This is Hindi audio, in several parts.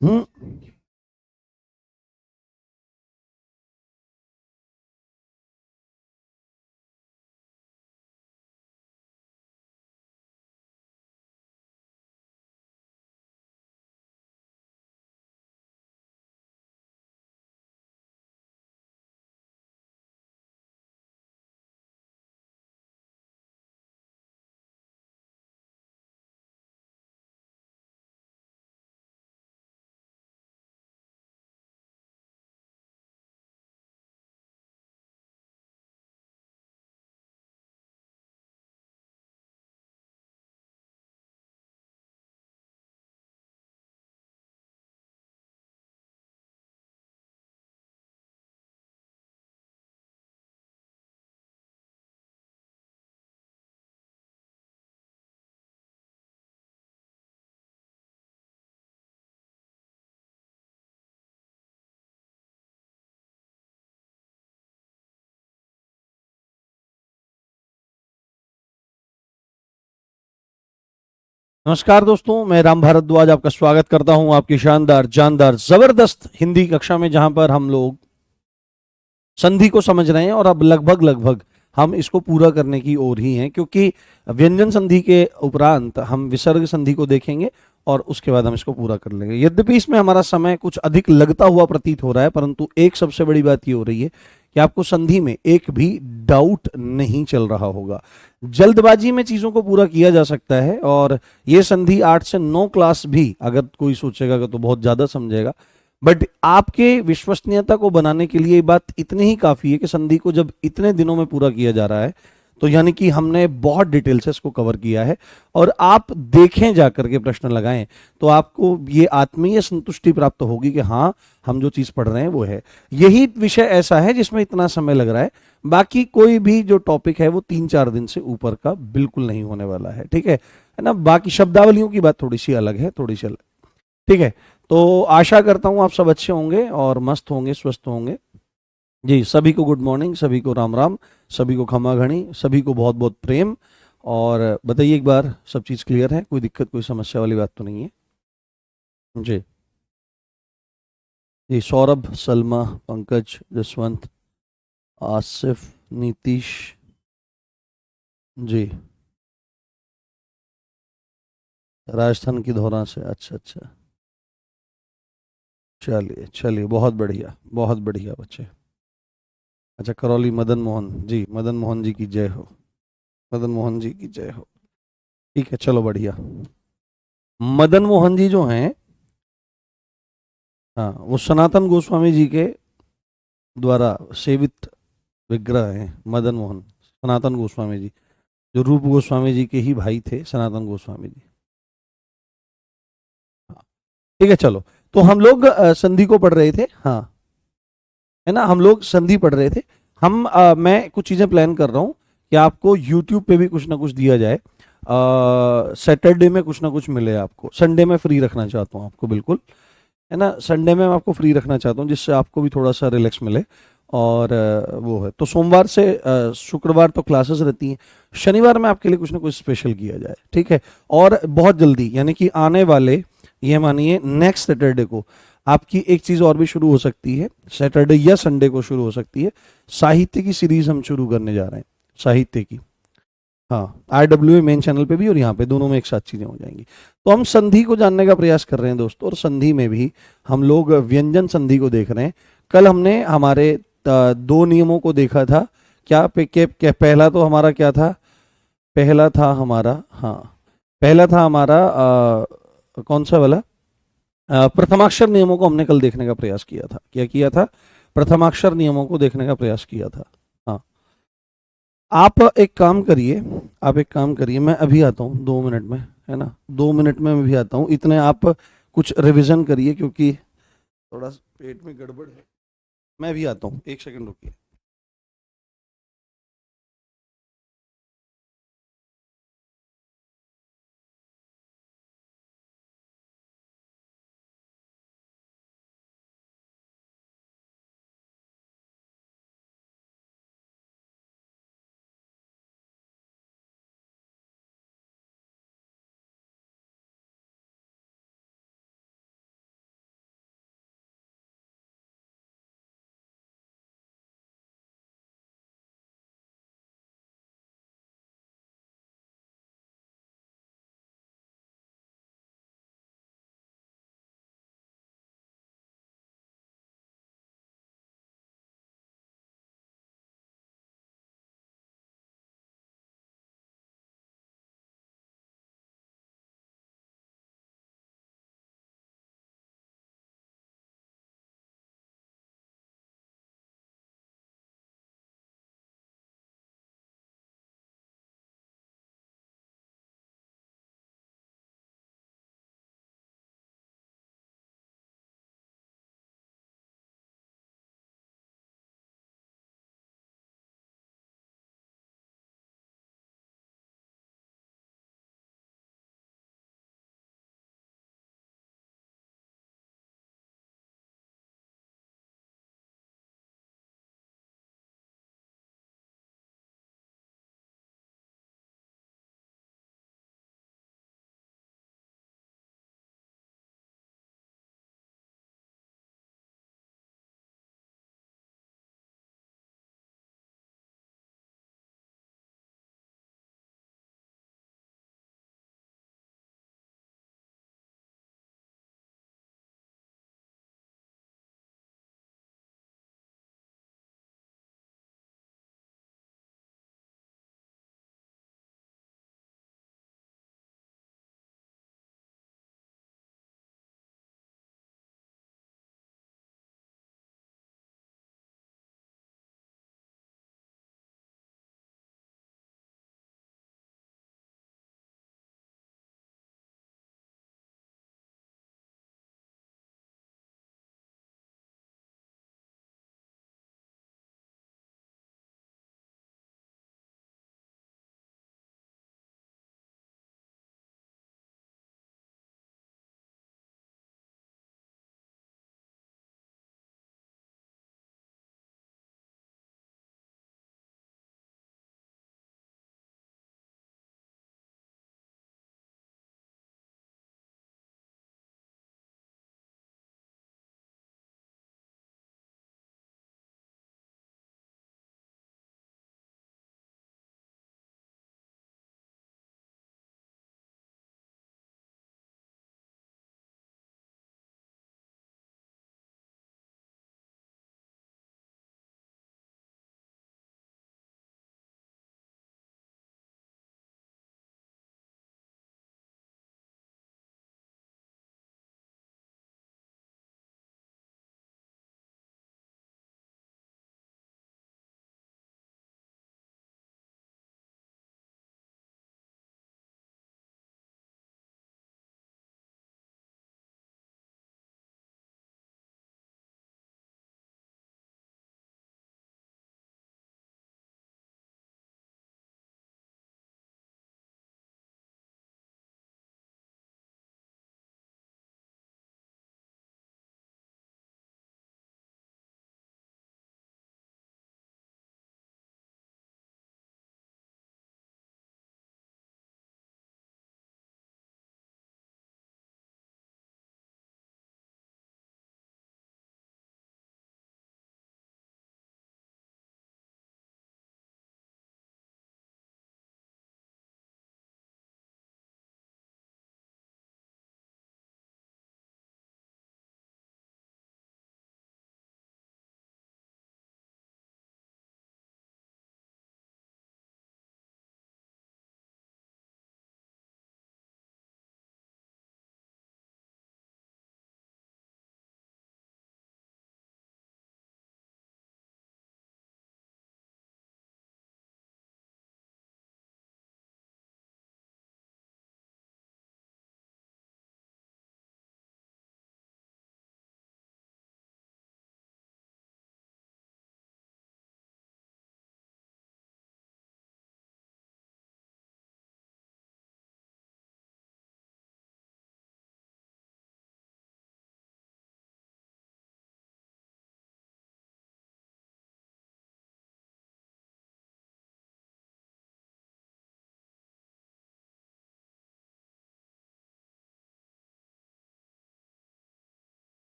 हम्म। नमस्कार दोस्तों, मैं राम भारद्वाज आपका स्वागत करता हूं आपकी शानदार जानदार जबरदस्त हिंदी कक्षा में, जहां पर हम लोग संधि को समझ रहे हैं और अब लगभग लगभग हम इसको पूरा करने की ओर ही हैं, क्योंकि व्यंजन संधि के उपरांत हम विसर्ग संधि को देखेंगे और उसके बाद हम इसको पूरा कर लेंगे। यद्यपि इसमें हमारा समय कुछ अधिक लगता हुआ प्रतीत हो रहा है, परंतु एक सबसे बड़ी बात ये हो रही है कि आपको संधि में एक भी डाउट नहीं चल रहा होगा। जल्दबाजी में चीजों को पूरा किया जा सकता है, और ये संधि 8 से 9 क्लास भी अगर कोई सोचेगा तो बहुत ज्यादा समझेगा। बट आपके विश्वसनीयता को बनाने के लिए ये बात इतनी ही काफी है कि संधि को जब इतने दिनों में पूरा किया जा रहा है, तो यानी कि हमने बहुत डिटेल से इसको कवर किया है। और आप देखें जाकर के प्रश्न लगाएं, तो आपको ये आत्मीय संतुष्टि प्राप्त होगी कि हाँ, हम जो चीज पढ़ रहे हैं वो है। यही विषय ऐसा है जिसमें इतना समय लग रहा है। बाकी कोई भी जो टॉपिक है वो 3-4 दिन से ऊपर का बिल्कुल नहीं होने वाला है, ठीक है ना। बाकी शब्दावलियों की बात थोड़ी सी अलग है, थोड़ी सी अलग। ठीक है। तो आशा करता हूं आप सब अच्छे होंगे और मस्त होंगे, स्वस्थ होंगे। जी, सभी को गुड मॉर्निंग, सभी को राम राम, सभी को खमा घणी, सभी को बहुत बहुत प्रेम। और बताइए एक बार, सब चीज़ क्लियर है? कोई दिक्कत, कोई समस्या वाली बात तो नहीं है? जी। जी, सौरभ, सलमा, पंकज, जसवंत, आसिफ, नीतीश। जी। राजस्थान की धौरा से, अच्छा अच्छा। चलिए चलिए, बहुत बढ़िया, बहुत बढ़िया बच्चे। अच्छा, करौली मदन मोहन जी, मदन मोहन जी की जय हो। मदन मोहन जी की जय हो। ठीक है, चलो बढ़िया। मदन मोहन जी जो हैं, हाँ, वो सनातन गोस्वामी जी के द्वारा सेवित विग्रह हैं। मदन मोहन सनातन गोस्वामी जी, जो रूप गोस्वामी जी के ही भाई थे, सनातन गोस्वामी जी। हाँ, ठीक है, चलो। तो हम लोग संधि को पढ़ रहे थे, हाँ, है ना, हम लोग संधि पढ़ रहे थे। मैं कुछ चीज़ें प्लान कर रहा हूँ कि आपको यूट्यूब पे भी कुछ ना कुछ दिया जाए। सैटरडे में कुछ ना कुछ मिले आपको, संडे में फ्री रखना चाहता हूँ आपको, बिल्कुल, है ना। संडे में मैं आपको फ्री रखना चाहता हूँ, जिससे आपको भी थोड़ा सा रिलैक्स मिले। और वो है, तो सोमवार से शुक्रवार तो क्लासेस रहती हैं। शनिवार में आपके लिए कुछ ना कुछ स्पेशल किया जाए, ठीक है। और बहुत जल्दी, यानी कि आने वाले, ये मानिए नेक्स्ट सैटरडे को आपकी एक चीज़ और भी शुरू हो सकती है। सैटरडे या संडे को शुरू हो सकती है। साहित्य की सीरीज हम शुरू करने जा रहे हैं, साहित्य की। हाँ, RWA मेन चैनल पे भी और यहाँ पे, दोनों में एक साथ चीजें हो जाएंगी। तो हम संधि को जानने का प्रयास कर रहे हैं दोस्तों, और संधि में भी हम लोग व्यंजन संधि को देख रहे हैं। कल हमने हमारे 2 नियमों को देखा था। पहला तो हमारा क्या था? पहला था हमारा, हाँ, पहला था हमारा कौन सा वाला? प्रथमाक्षर नियमों को हमने कल देखने का प्रयास किया था। क्या किया था? प्रथमाक्षर नियमों को देखने का प्रयास किया था। हाँ। आप एक काम करिए, आप एक काम करिए, मैं अभी आता हूँ 2 मिनट में, है ना, 2 मिनट में मैं भी आता हूँ। इतने आप कुछ रिवीजन करिए, क्योंकि थोड़ा पेट में गड़बड़ है। मैं भी आता हूँ, 1 सेकंड रुकिए।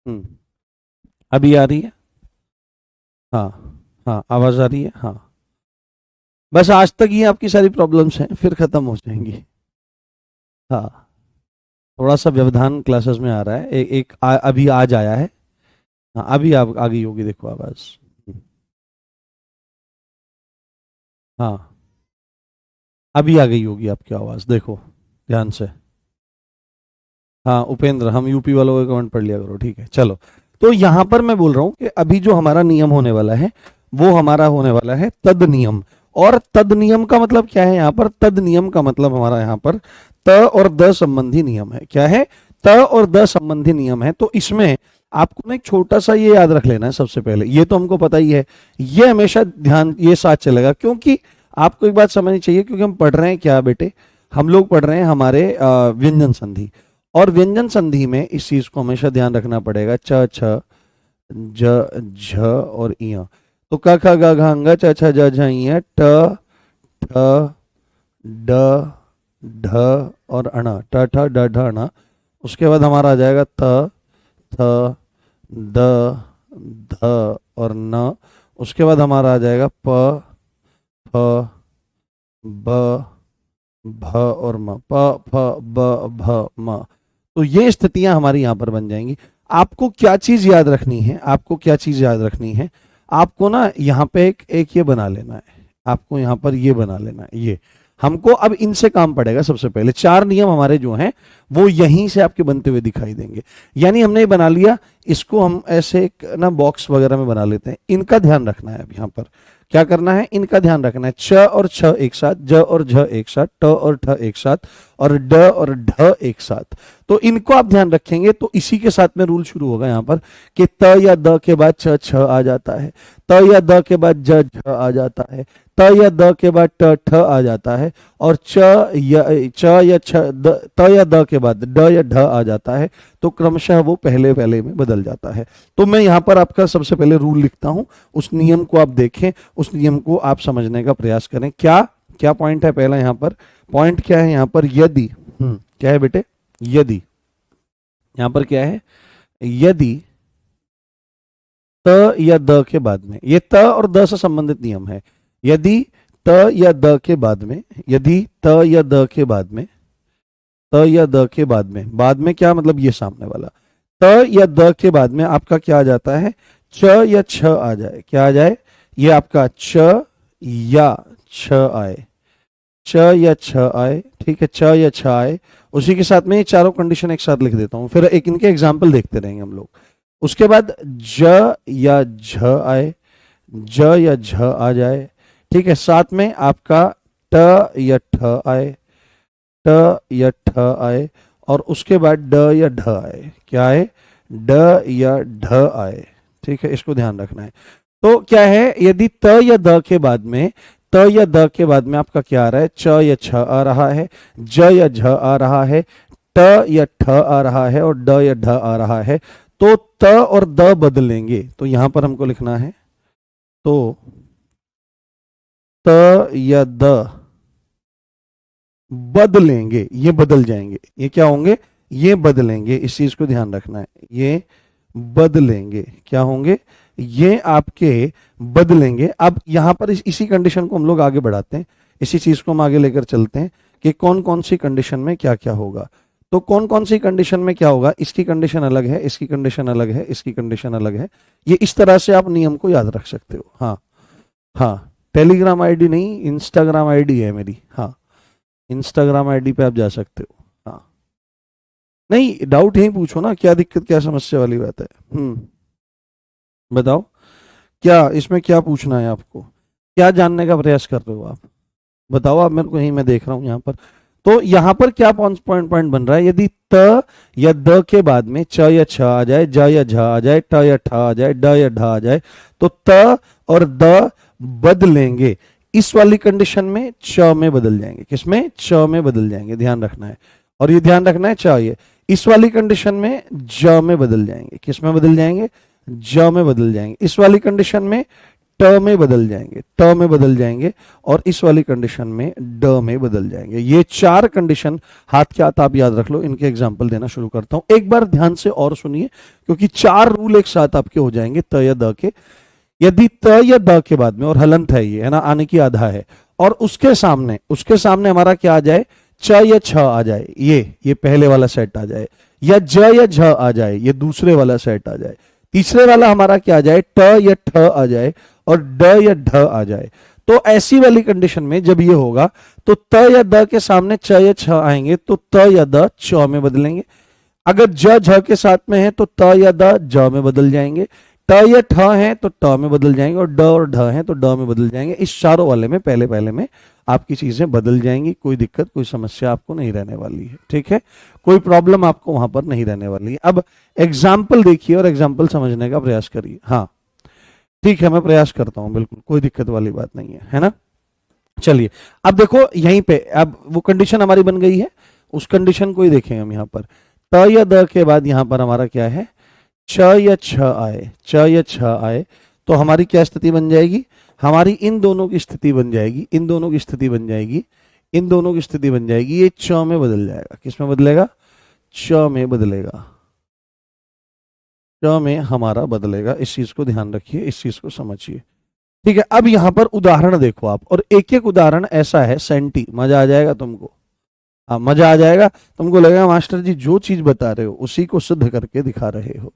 अभी आ रही है? हाँ, हाँ आवाज आ रही है? हाँ, बस आज तक ये आपकी सारी प्रॉब्लम्स हैं, फिर खत्म हो जाएंगी। हाँ, थोड़ा सा व्यवधान क्लासेस में आ रहा है, अभी आज आया है। हाँ, अभी आप आ गई होगी, देखो आवाज। हाँ, अभी आ गई होगी आपकी आवाज, देखो ध्यान से। हाँ उपेंद्र, हम यूपी वालों का कमेंट पढ़ लिया करो, ठीक है चलो। तो यहाँ पर मैं बोल रहा हूँ कि अभी जो हमारा नियम होने वाला है, वो हमारा होने वाला है तद नियम। और तद नियम का मतलब क्या है यहाँ पर? तद नियम का मतलब हमारा यहाँ पर त और द संबंधी नियम है। क्या है? त और द संबंधी नियम है। तो इसमें आपको ना एक छोटा सा ये याद रख लेना है सबसे पहले, ये तो हमको पता ही है, ये हमेशा ध्यान ये साथ चलेगा, क्योंकि आपको एक बात समझनी चाहिए, क्योंकि हम पढ़ रहे हैं क्या बेटे, हम लोग पढ़ रहे हैं हमारे व्यंजन संधि। और व्यंजन संधि में इस चीज को हमेशा ध्यान रखना पड़ेगा, च छ ज झ और इया। तो क ख ग घ अंग च छ ज झ इय ट ठ ड ढ और अण, ट ठ ड ढ अण। उसके बाद हमारा आ जाएगा त थ द ध और न। उसके बाद हमारा आ जाएगा प फ ब भ और म, प फ ब भ म। तो ये स्थितियां हमारी यहां पर बन जाएंगी। आपको क्या चीज याद रखनी है? आपको क्या चीज याद रखनी है? आपको ना यहाँ पे एक ये बना लेना है, आपको यहाँ पर ये बना लेना है। ये हमको अब इनसे काम पड़ेगा। सबसे पहले चार नियम हमारे जो हैं वो यहीं से आपके बनते हुए दिखाई देंगे। यानी हमने ये बना लिया, इसको हम ऐसे एक ना बॉक्स वगैरह में बना लेते हैं। इनका ध्यान रखना है। अब यहाँ पर क्या करना है? इनका ध्यान रखना है। छ और छ एक साथ, ज और झ एक साथ, ट और ठ एक साथ, और ड और ढ एक साथ। तो इनको आप ध्यान रखेंगे तो इसी के साथ में रूल शुरू होगा यहाँ पर कि त या द के बाद छ छ आ जाता है, त या द के बाद ज झ आ जाता है, त या द के बाद ट ठ आ जाता है, और च या छ त या द के बाद ड या ढ आ जाता है। तो क्रमशः वो पहले पहले में बदल जाता है। तो मैं यहाँ पर आपका सबसे पहले रूल लिखता हूँ, उस नियम को आप देखें, उस नियम को आप समझने का प्रयास करें। क्या क्या पॉइंट है? पहला यहाँ पर पॉइंट क्या है? यहाँ पर यदि, क्या है बेटे? यदि, यहाँ पर क्या है? यदि त या द के बाद में, ये त और द से संबंधित नियम है। यदि त या द के बाद में, यदि त या द के बाद में, त या द के बाद में क्या मतलब? ये सामने वाला त या द के बाद में आपका क्या आ जाता है? च या छ आ जाए। क्या आ जाए? ये आपका च या छ आए, च या छ आए, ठीक है, च या छ आए। उसी के साथ में ये चारों कंडीशन एक साथ लिख देता हूं, फिर एक इनके एग्जाम्पल देखते रहेंगे हम लोग। उसके बाद ज या झ आए, ज या झ आ जाए, ठीक है, साथ में आपका ट या ठ आए, ट या ठ आए, और उसके बाद ड या ढ आए। क्या आए? ड या ढ आए, ठीक है, इसको ध्यान रखना है। तो क्या है? यदि त या द के बाद में, त या द के बाद में आपका क्या आ रहा है? च या छ आ रहा है, ज या झ आ रहा है, ट या ठ आ रहा है, और ड या ढ आ रहा है। तो त और द बदलेंगे, तो यहां पर हमको लिखना है, तो त या द बदलेंगे, ये बदल जाएंगे। ये क्या होंगे? ये बदलेंगे। इस चीज को ध्यान रखना है, ये बदलेंगे। क्या होंगे? ये आपके बदलेंगे। अब यहां पर इसी कंडीशन को हम लोग आगे बढ़ाते हैं, इसी चीज को हम आगे लेकर चलते हैं कि कौन कौन सी कंडीशन में क्या क्या होगा। तो कौन कौन सी कंडीशन में क्या होगा? इसकी कंडीशन अलग है, इसकी कंडीशन अलग है, इसकी कंडीशन अलग है। ये इस तरह से आप नियम को याद रख सकते हो। हाँ हाँ, टेलीग्राम आईडी नहीं, इंस्टाग्राम आईडी है मेरी। हाँ, इंस्टाग्राम आईडी पे आप जा सकते हो। हाँ, नहीं डाउट यही पूछो ना, क्या दिक्कत, क्या समस्या वाली बात है? बताओ, क्या इसमें क्या पूछना है आपको? क्या जानने का प्रयास कर रहे हो आप? बताओ आप मेरे को, यही मैं देख रहा हूं यहाँ पर। तो यहाँ पर क्या पॉइंट पॉइंट बन रहा है? यदि त या द के बाद में च या छ आ जाए, ज या झ आ जाए, ट या ठ आ जाए, ड या ढ आ जाए, तो त और द बदलेंगे। इस वाली कंडीशन में च में बदल जाएंगे। किसमें? च में बदल जाएंगे, ध्यान रखना है। और ये ध्यान रखना है, च ये इस वाली कंडीशन में ज में बदल जाएंगे। किस में बदल जाएंगे? ज में बदल जाएंगे। इस वाली कंडीशन में ट में बदल जाएंगे, ट में बदल जाएंगे, और इस वाली कंडीशन में ड में बदल जाएंगे। ये 4 कंडीशन हाथ के हाथ आप याद रख लो। इनके एग्जाम्पल देना शुरू करता हूं, एक बार ध्यान से और सुनिए, क्योंकि 4 रूल एक साथ आपके हो जाएंगे त या द के। यदि त या द के बाद में, और हलंत है ये, है ना, आने की आधा है, और उसके सामने हमारा क्या आ जाए, च या छ आ जाए, ये पहले वाला सेट आ जाए, या ज या झ आ जाए, ये दूसरे वाला सेट आ जाए, तीसरे वाला हमारा क्या आ जाए, ट या ठ आ जाए, और ड या ढ आ जाए। तो ऐसी वाली कंडीशन में जब ये होगा तो त या द के सामने च या छ आएंगे तो त या द च में बदलेंगे। अगर ज झ के साथ में है तो त या द ज में बदल जाएंगे, ट या ठ है तो ट में बदल जाएंगे, और ड और ढ है तो ड में बदल जाएंगे। इस चारों वाले में पहले में आपकी चीजें बदल जाएंगी। कोई दिक्कत, कोई समस्या आपको नहीं रहने वाली है, ठीक है, कोई प्रॉब्लम आपको वहां पर नहीं रहने वाली है। अब एग्जाम्पल देखिए और एग्जाम्पल समझने का प्रयास करिए। हाँ ठीक है, मैं प्रयास करता हूं, बिल्कुल कोई दिक्कत वाली बात नहीं है ना। चलिए अब देखो यहीं पे, अब वो कंडीशन हमारी बन गई है, उस कंडीशन को ही देखें हम। यहाँ पर त या द के बाद यहाँ पर हमारा क्या है, च या छ आए, च या छ आए, तो हमारी क्या स्थिति बन जाएगी, हमारी इन दोनों की स्थिति बन जाएगी, इन दोनों की स्थिति बन जाएगी, इन दोनों की स्थिति बन जाएगी। ये च में बदल जाएगा, किस में बदलेगा, च में बदलेगा, च में हमारा बदलेगा। इस चीज को ध्यान रखिए, इस चीज को समझिए, ठीक है। अब यहां पर उदाहरण देखो आप, और एक एक उदाहरण ऐसा है सेंटी, मजा आ जाएगा तुमको। हाँ मजा आ जाएगा, तुमको लगेगा मास्टर जी जो चीज बता रहे हो उसी को सिद्ध करके दिखा रहे हो,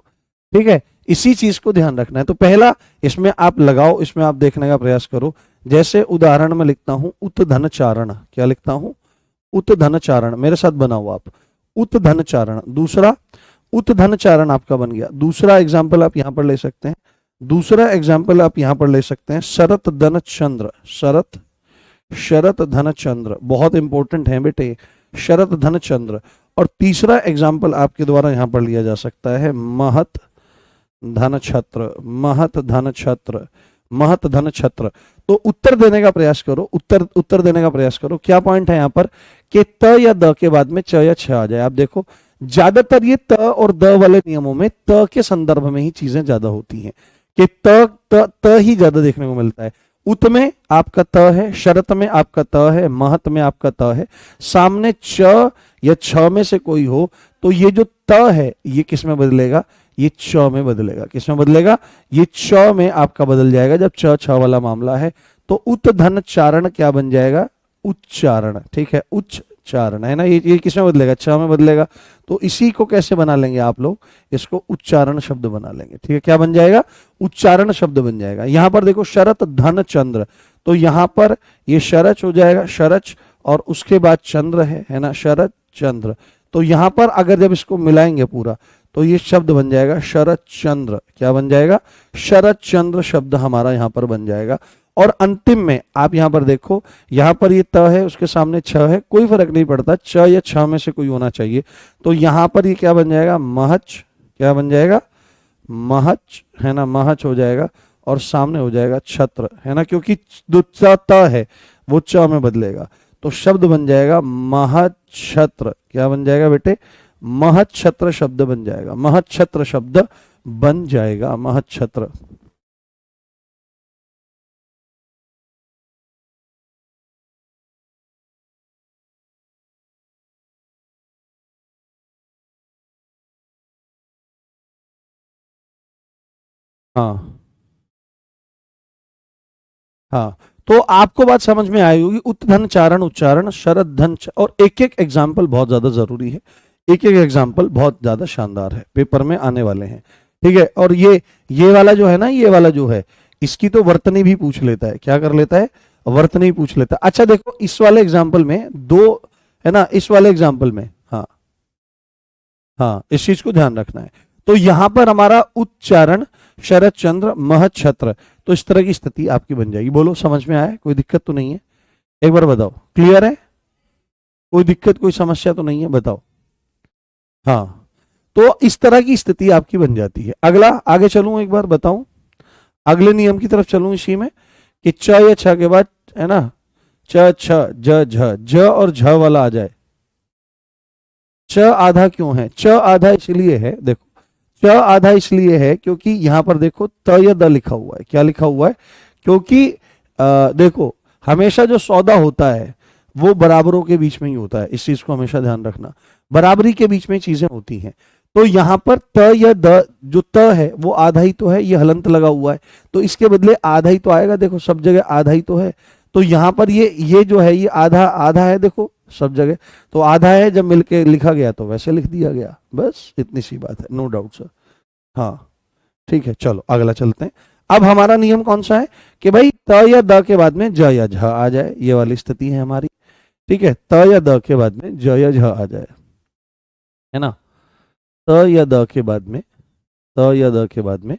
ठीक है। इसी चीज को ध्यान रखना है। तो पहला इसमें आप लगाओ, इसमें आप देखने का प्रयास करो। जैसे उदाहरण में लिखता हूं उत धन चारण, क्या लिखता हूं, उत धन चारण, मेरे साथ बनाओ आप, उत धन चारण। दूसरा उत धन चारण आपका बन गया। दूसरा एग्जाम्पल आप यहां पर ले सकते हैं, दूसरा एग्जाम्पल आप यहां पर ले सकते हैं, शरत धन चंद्र, शरत धन चंद्र, बहुत इंपॉर्टेंट है बेटे, शरत धन चंद्र। और तीसरा एग्जाम्पल आपके द्वारा यहां पर लिया जा सकता है, महत धन छत्र, महत धन छत्र, महत धन छत्र। तो उत्तर देने का प्रयास करो, उत्तर देने का प्रयास करो। क्या पॉइंट है यहां पर कि त या द के बाद में च या छ आ जाए। आप देखो ज्यादातर ये त और द वाले नियमों में त के संदर्भ में ही चीजें ज्यादा होती हैं, कि त ही ज्यादा देखने को मिलता है। उत में आपका त है, शरत में आपका त है, महत में आपका त है, सामने च या छ में से कोई हो तो ये जो त है ये किस में बदलेगा, ये च में बदलेगा। किस में बदलेगा, ये च में आपका बदल जाएगा जब च छ वाला मामला है। तो उत धन चारण क्या बन जाएगा, उच्चारण, ठीक है, उच्चारण है ना। ये किस में बदलेगा, छ में बदलेगा। तो इसी को कैसे बना लेंगे आप लोग, इसको उच्चारण शब्द बना लेंगे, ठीक है। क्या बन जाएगा, उच्चारण शब्द बन जाएगा। यहां पर देखो शरत धन चंद्र, तो यहां पर ये शरच हो जाएगा, शरच, और उसके बाद चंद्र है ना, शरत चंद्र। तो यहां पर अगर जब इसको मिलाएंगे पूरा तो ये शब्द बन जाएगा शरत चंद्र। क्या बन जाएगा, शरत चंद्र शब्द हमारा यहां पर बन जाएगा। और अंतिम में आप यहां पर देखो, यहां पर ये त है, उसके सामने छ है, कोई फर्क नहीं पड़ता, च या छ में से कोई होना चाहिए। तो यहां पर ये क्या बन जाएगा, महच, क्या बन जाएगा, महच, है ना, महच हो जाएगा, और सामने हो जाएगा छत्र, है ना, क्योंकि दूसरा त है वो च में बदलेगा। तो शब्द बन जाएगा महच्छत्र। क्या बन जाएगा बेटे, महच्छत्र शब्द बन जाएगा, महच्छत्र शब्द बन जाएगा, महच्छत्र। हाँ हाँ, तो आपको बात समझ में आई होगी। उत्धन चारण, उच्चारण, शरद धन और एक एक एग्जाम्पल बहुत ज्यादा जरूरी है, एक एक एग्जाम्पल बहुत ज्यादा शानदार है, पेपर में आने वाले हैं, ठीक है। और ये वाला जो है ना, ये वाला जो है, इसकी तो वर्तनी भी पूछ लेता है। क्या कर लेता है, वर्तनी पूछ लेता है। अच्छा देखो इस वाले एग्जाम्पल में दो है ना, इस वाले एग्जाम्पल में, हाँ हाँ, इस चीज को ध्यान रखना है। तो यहां पर हमारा उच्चारण शरद चंद्र महच्छत्र, तो इस तरह की स्थिति आपकी बन जाएगी। बोलो समझ में आया, कोई दिक्कत तो नहीं है, एक बार बताओ, क्लियर है, कोई दिक्कत कोई समस्या तो नहीं है, बताओ। हाँ, तो इस तरह की स्थिति आपकी बन जाती है। अगला आगे चलूं, एक बार बताऊं, अगले नियम की तरफ चलूं इसी में, कि च या छ के बाद, है ना, च छ ज झ, ज और झ वाला आ जाए। च आधा क्यों है, च आधा इसलिए है, देखो च आधा इसलिए है क्योंकि यहां पर देखो त या द लिखा हुआ है। क्या लिखा हुआ है, क्योंकि देखो हमेशा जो सौदा होता है वो बराबरों के बीच में ही होता है, इस चीज को हमेशा ध्यान रखना, बराबरी के बीच में चीजें होती हैं। तो यहां पर त या द, जो त है वो आधा ही तो है, ये हलंत लगा हुआ है, तो इसके बदले आधा ही तो आएगा, देखो सब जगह आधा ही तो है। तो यहां पर ये जो है ये आधा आधा है, देखो सब जगह तो आधा है, जब मिलके लिखा गया तो वैसे लिख दिया गया, बस इतनी सी बात है, नो डाउट सर। हाँ ठीक है, चलो अगला चलते हैं। अब हमारा नियम कौन सा है कि भाई त या द के बाद में ज या झ आ जाए, ये वाली स्थिति है हमारी, ठीक है। त या द के बाद में ज या झ आ जाए, है ना। त या द के बाद में, त या द के बाद में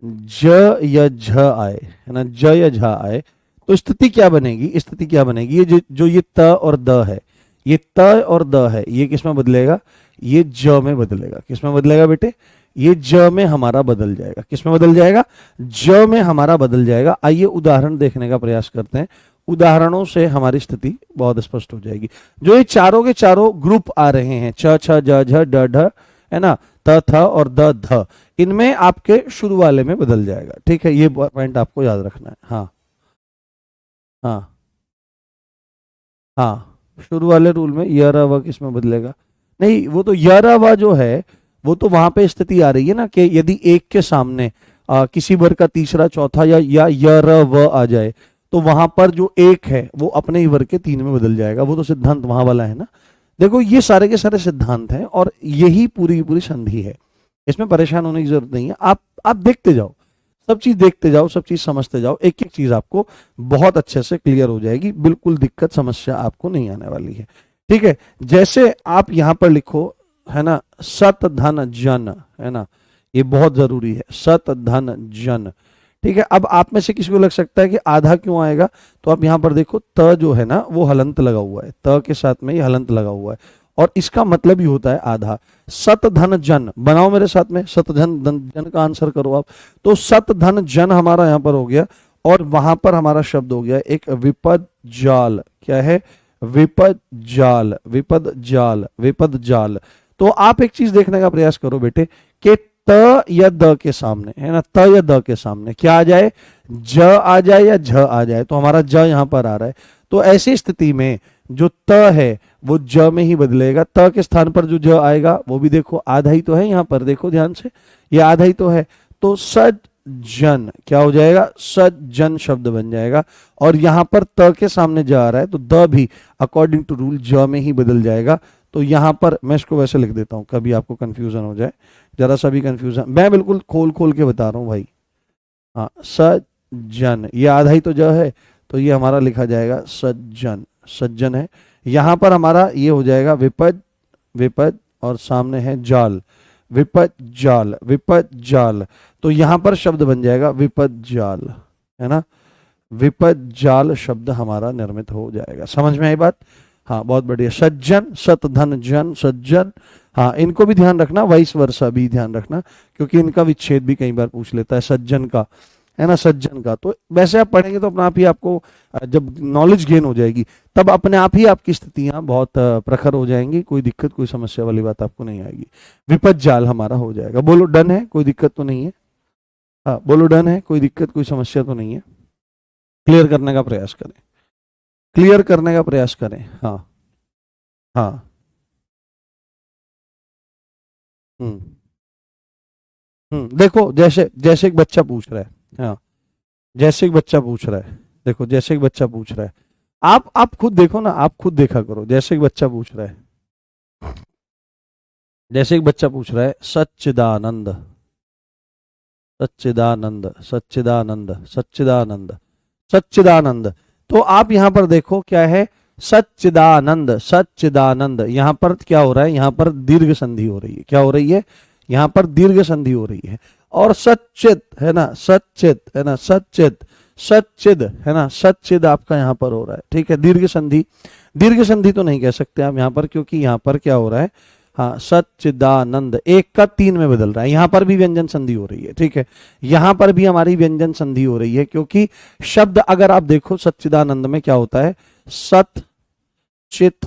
ज या झ आए, है ना, ज या झ आए, तो स्थिति क्या बनेगी, स्थिति क्या बनेगी, ये जो ये त और द है, ये त और द है, ये किस में बदलेगा, ये ज में बदलेगा। किस में बदलेगा बेटे, ये ज में हमारा बदल जाएगा। किस में बदल जाएगा, ज में हमारा बदल जाएगा। आइए उदाहरण देखने का प्रयास करते हैं, उदाहरणों से हमारी स्थिति बहुत स्पष्ट हो जाएगी। जो ये चारों के चारों ग्रुप आ रहे हैं, छ छ ज झ ड ढ, है ना, त थ और द ध, इनमें आपके शुरू वाले में बदल जाएगा, ठीक है, ये पॉइंट आपको याद रखना है। हाँ हाँ हाँ, शुरू वाले रूल में य र व किस में बदलेगा, नहीं वो तो य र व जो है वो तो वहां पे स्थिति आ रही है ना कि यदि एक के सामने किसी वर्ग का तीसरा चौथा या य र व आ जाए तो वहां पर जो एक है वो अपने ही वर्ग के तीन में बदल जाएगा, वो तो सिद्धांत वहां वाला है ना। देखो ये सारे के सारे सिद्धांत हैं और यही पूरी की पूरी संधि है, इसमें परेशान होने की जरूरत नहीं है। आप देखते जाओ, सब चीज देखते जाओ, सब चीज समझते जाओ, एक एक चीज आपको बहुत अच्छे से क्लियर हो जाएगी, बिल्कुल दिक्कत समस्या आपको नहीं आने वाली है, ठीक है। जैसे आप यहां पर लिखो, है ना, सत धन जन, है ना, ये बहुत जरूरी है, सत धन जन, ठीक है। अब आप में से किसी को लग सकता है कि आधा क्यों आएगा, तो आप यहां पर देखो त जो है ना वो हलंत लगा हुआ है, त के साथ में ये हलंत लगा हुआ है और इसका मतलब ही होता है आधा। सत धन जन बनाओ मेरे साथ में, सत धन जन का आंसर करो आप, तो सत धन जन हमारा यहां पर हो गया और वहां पर हमारा शब्द हो गया एक विपद जाल। क्या है, विपद जाल, विपद जाल, विपद जाल। तो आप एक चीज देखने का प्रयास करो बेटे कि त या द के सामने, है ना, त या द के सामने क्या आ जाए, ज आ जाए या झ आ जाए, तो हमारा ज यहां पर आ रहा है। तो ऐसी स्थिति में जो त है वो ज में ही बदलेगा, त के स्थान पर जो ज आएगा वो भी देखो आधा ही तो है, यहां पर देखो ध्यान से, ये आधा ही तो है, तो सज्जन क्या हो जाएगा, सज्जन शब्द बन जाएगा। और यहां पर त के सामने ज आ रहा है तो द भी अकॉर्डिंग टू रूल ज में ही बदल जाएगा। तो यहां पर मैं इसको वैसे लिख देता हूं, कभी आपको कंफ्यूजन हो जाए, जरा सा भी कंफ्यूजन, मैं बिल्कुल खोल खोल के बता रहा हूं भाई। हाँ सज्जन, ये आधा ही तो ज है, तो ये हमारा लिखा जाएगा सज्जन, सज्जन है। यहां पर हमारा ये हो जाएगा विपद, विपद और सामने है जाल, विपद जाल, विपद जाल। तो यहां पर शब्द बन जाएगा विपद जाल, है ना, विपद जाल शब्द हमारा निर्मित हो जाएगा। समझ में आई बात, हाँ बहुत बढ़िया। सज्जन, सत धन जन, सज्जन, हाँ इनको भी ध्यान रखना, वाइस वर्सा भी ध्यान रखना, क्योंकि इनका विच्छेद भी कई बार पूछ लेता है सज्जन का, है ना, सज्जन का। तो वैसे आप पढ़ेंगे तो अपने आप ही आपको जब नॉलेज गेन हो जाएगी तब अपने आप ही आपकी स्थितियां बहुत प्रखर हो जाएंगी, कोई दिक्कत कोई समस्या वाली बात आपको नहीं आएगी। विपद जाल हमारा हो जाएगा। बोलो डन है, कोई दिक्कत तो नहीं है, हाँ बोलो डन है, कोई दिक्कत कोई समस्या तो नहीं है। क्लियर करने का प्रयास करें, क्लियर करने का प्रयास करें, हाँ हाँ। हम्म देखो जैसे जैसे एक बच्चा पूछ रहा है, हाँ जैसे एक बच्चा पूछ रहा है, देखो जैसे एक बच्चा पूछ रहा है, आप खुद देखो ना, आप खुद देखा करो, जैसे एक बच्चा पूछ रहा है, जैसे एक बच्चा पूछ रहा है सच्चिदानंद, सच्चिदानंद, सच्चिदानंद, सच्चिदानंद, सच्चिदानंद। तो आप यहां पर देखो क्या है, सच्चिदानंद, सच्चिदानंद, यहां पर क्या हो रहा है, यहां पर दीर्घ संधि हो रही है, क्या हो रही है, यहां पर दीर्घ संधि हो रही है। और सच्चित, है ना, सच्चित, है ना, सच्चित, सच्चिद, है ना, सच्चिद आपका यहां पर हो रहा है, ठीक है। दीर्घ संधि, दीर्घ संधि तो नहीं कह सकते आप यहां पर, क्योंकि यहां पर क्या हो रहा है, हाँ सच्चिदानंद, एक का तीन में बदल रहा है, यहां पर भी व्यंजन संधि हो रही है, ठीक है, यहां पर भी हमारी व्यंजन संधि हो रही है, क्योंकि शब्द अगर आप देखो सच्चिदानंद में क्या होता है, सत चित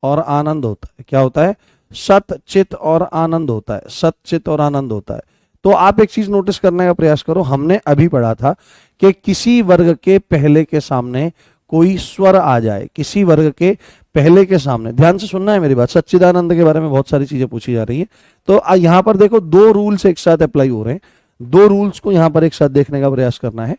और आनंद होता है, क्या होता है, सत चित और आनंद होता है, सत चित और आनंद होता है। तो आप एक चीज नोटिस करने का प्रयास करो, हमने अभी पढ़ा था कि किसी वर्ग के पहले के सामने कोई स्वर आ जाए, किसी वर्ग के पहले के सामने, ध्यान से सुनना है मेरी बात, सच्चिदानंद के बारे में बहुत सारी चीजें पूछी जा रही है। तो यहां पर देखो दो रूल्स एक साथ अप्लाई हो रहे हैं, दो रूल्स को यहां पर एक साथ देखने का प्रयास करना है।